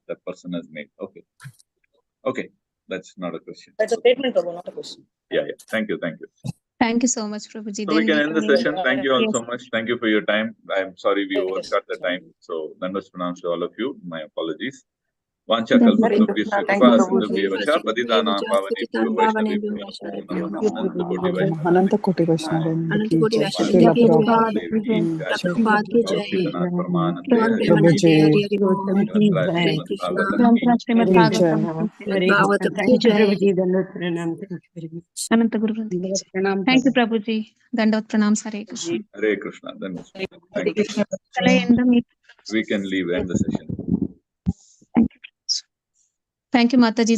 that person has made. Okay. That's not a question. That's a statement, Prabhu, not a question. Yeah. Thank you. Thank you so much, Prabhuji. So we can end the session. Thank you all so much. Thank you for your time. I'm sorry we overshot the time. So Dandavat pranams to all of you. My apologies. Vancha kalpatarubhyasya kripa sindhubhyevacha patitanam pavanebhyo vaishnavebhyo namo namo ananta koti vaishnava. अनंत कोटि वैष्णव की कोटि जय वैष्णव श्रील की प्रभुपाद जय। प्रभुपाद की जय। परमानंदे प्रभु जी हरे कृष्णा। श्रीमद् भागवतम भागवतम की जय। अनंत गुरु वृंद की जय। Thank you, Prabhuji. Dandavat pranams. Hare Krishna. Hare Krishna. Thank you. Shall I end the meeting? We can end the session. Thank you, Mataji.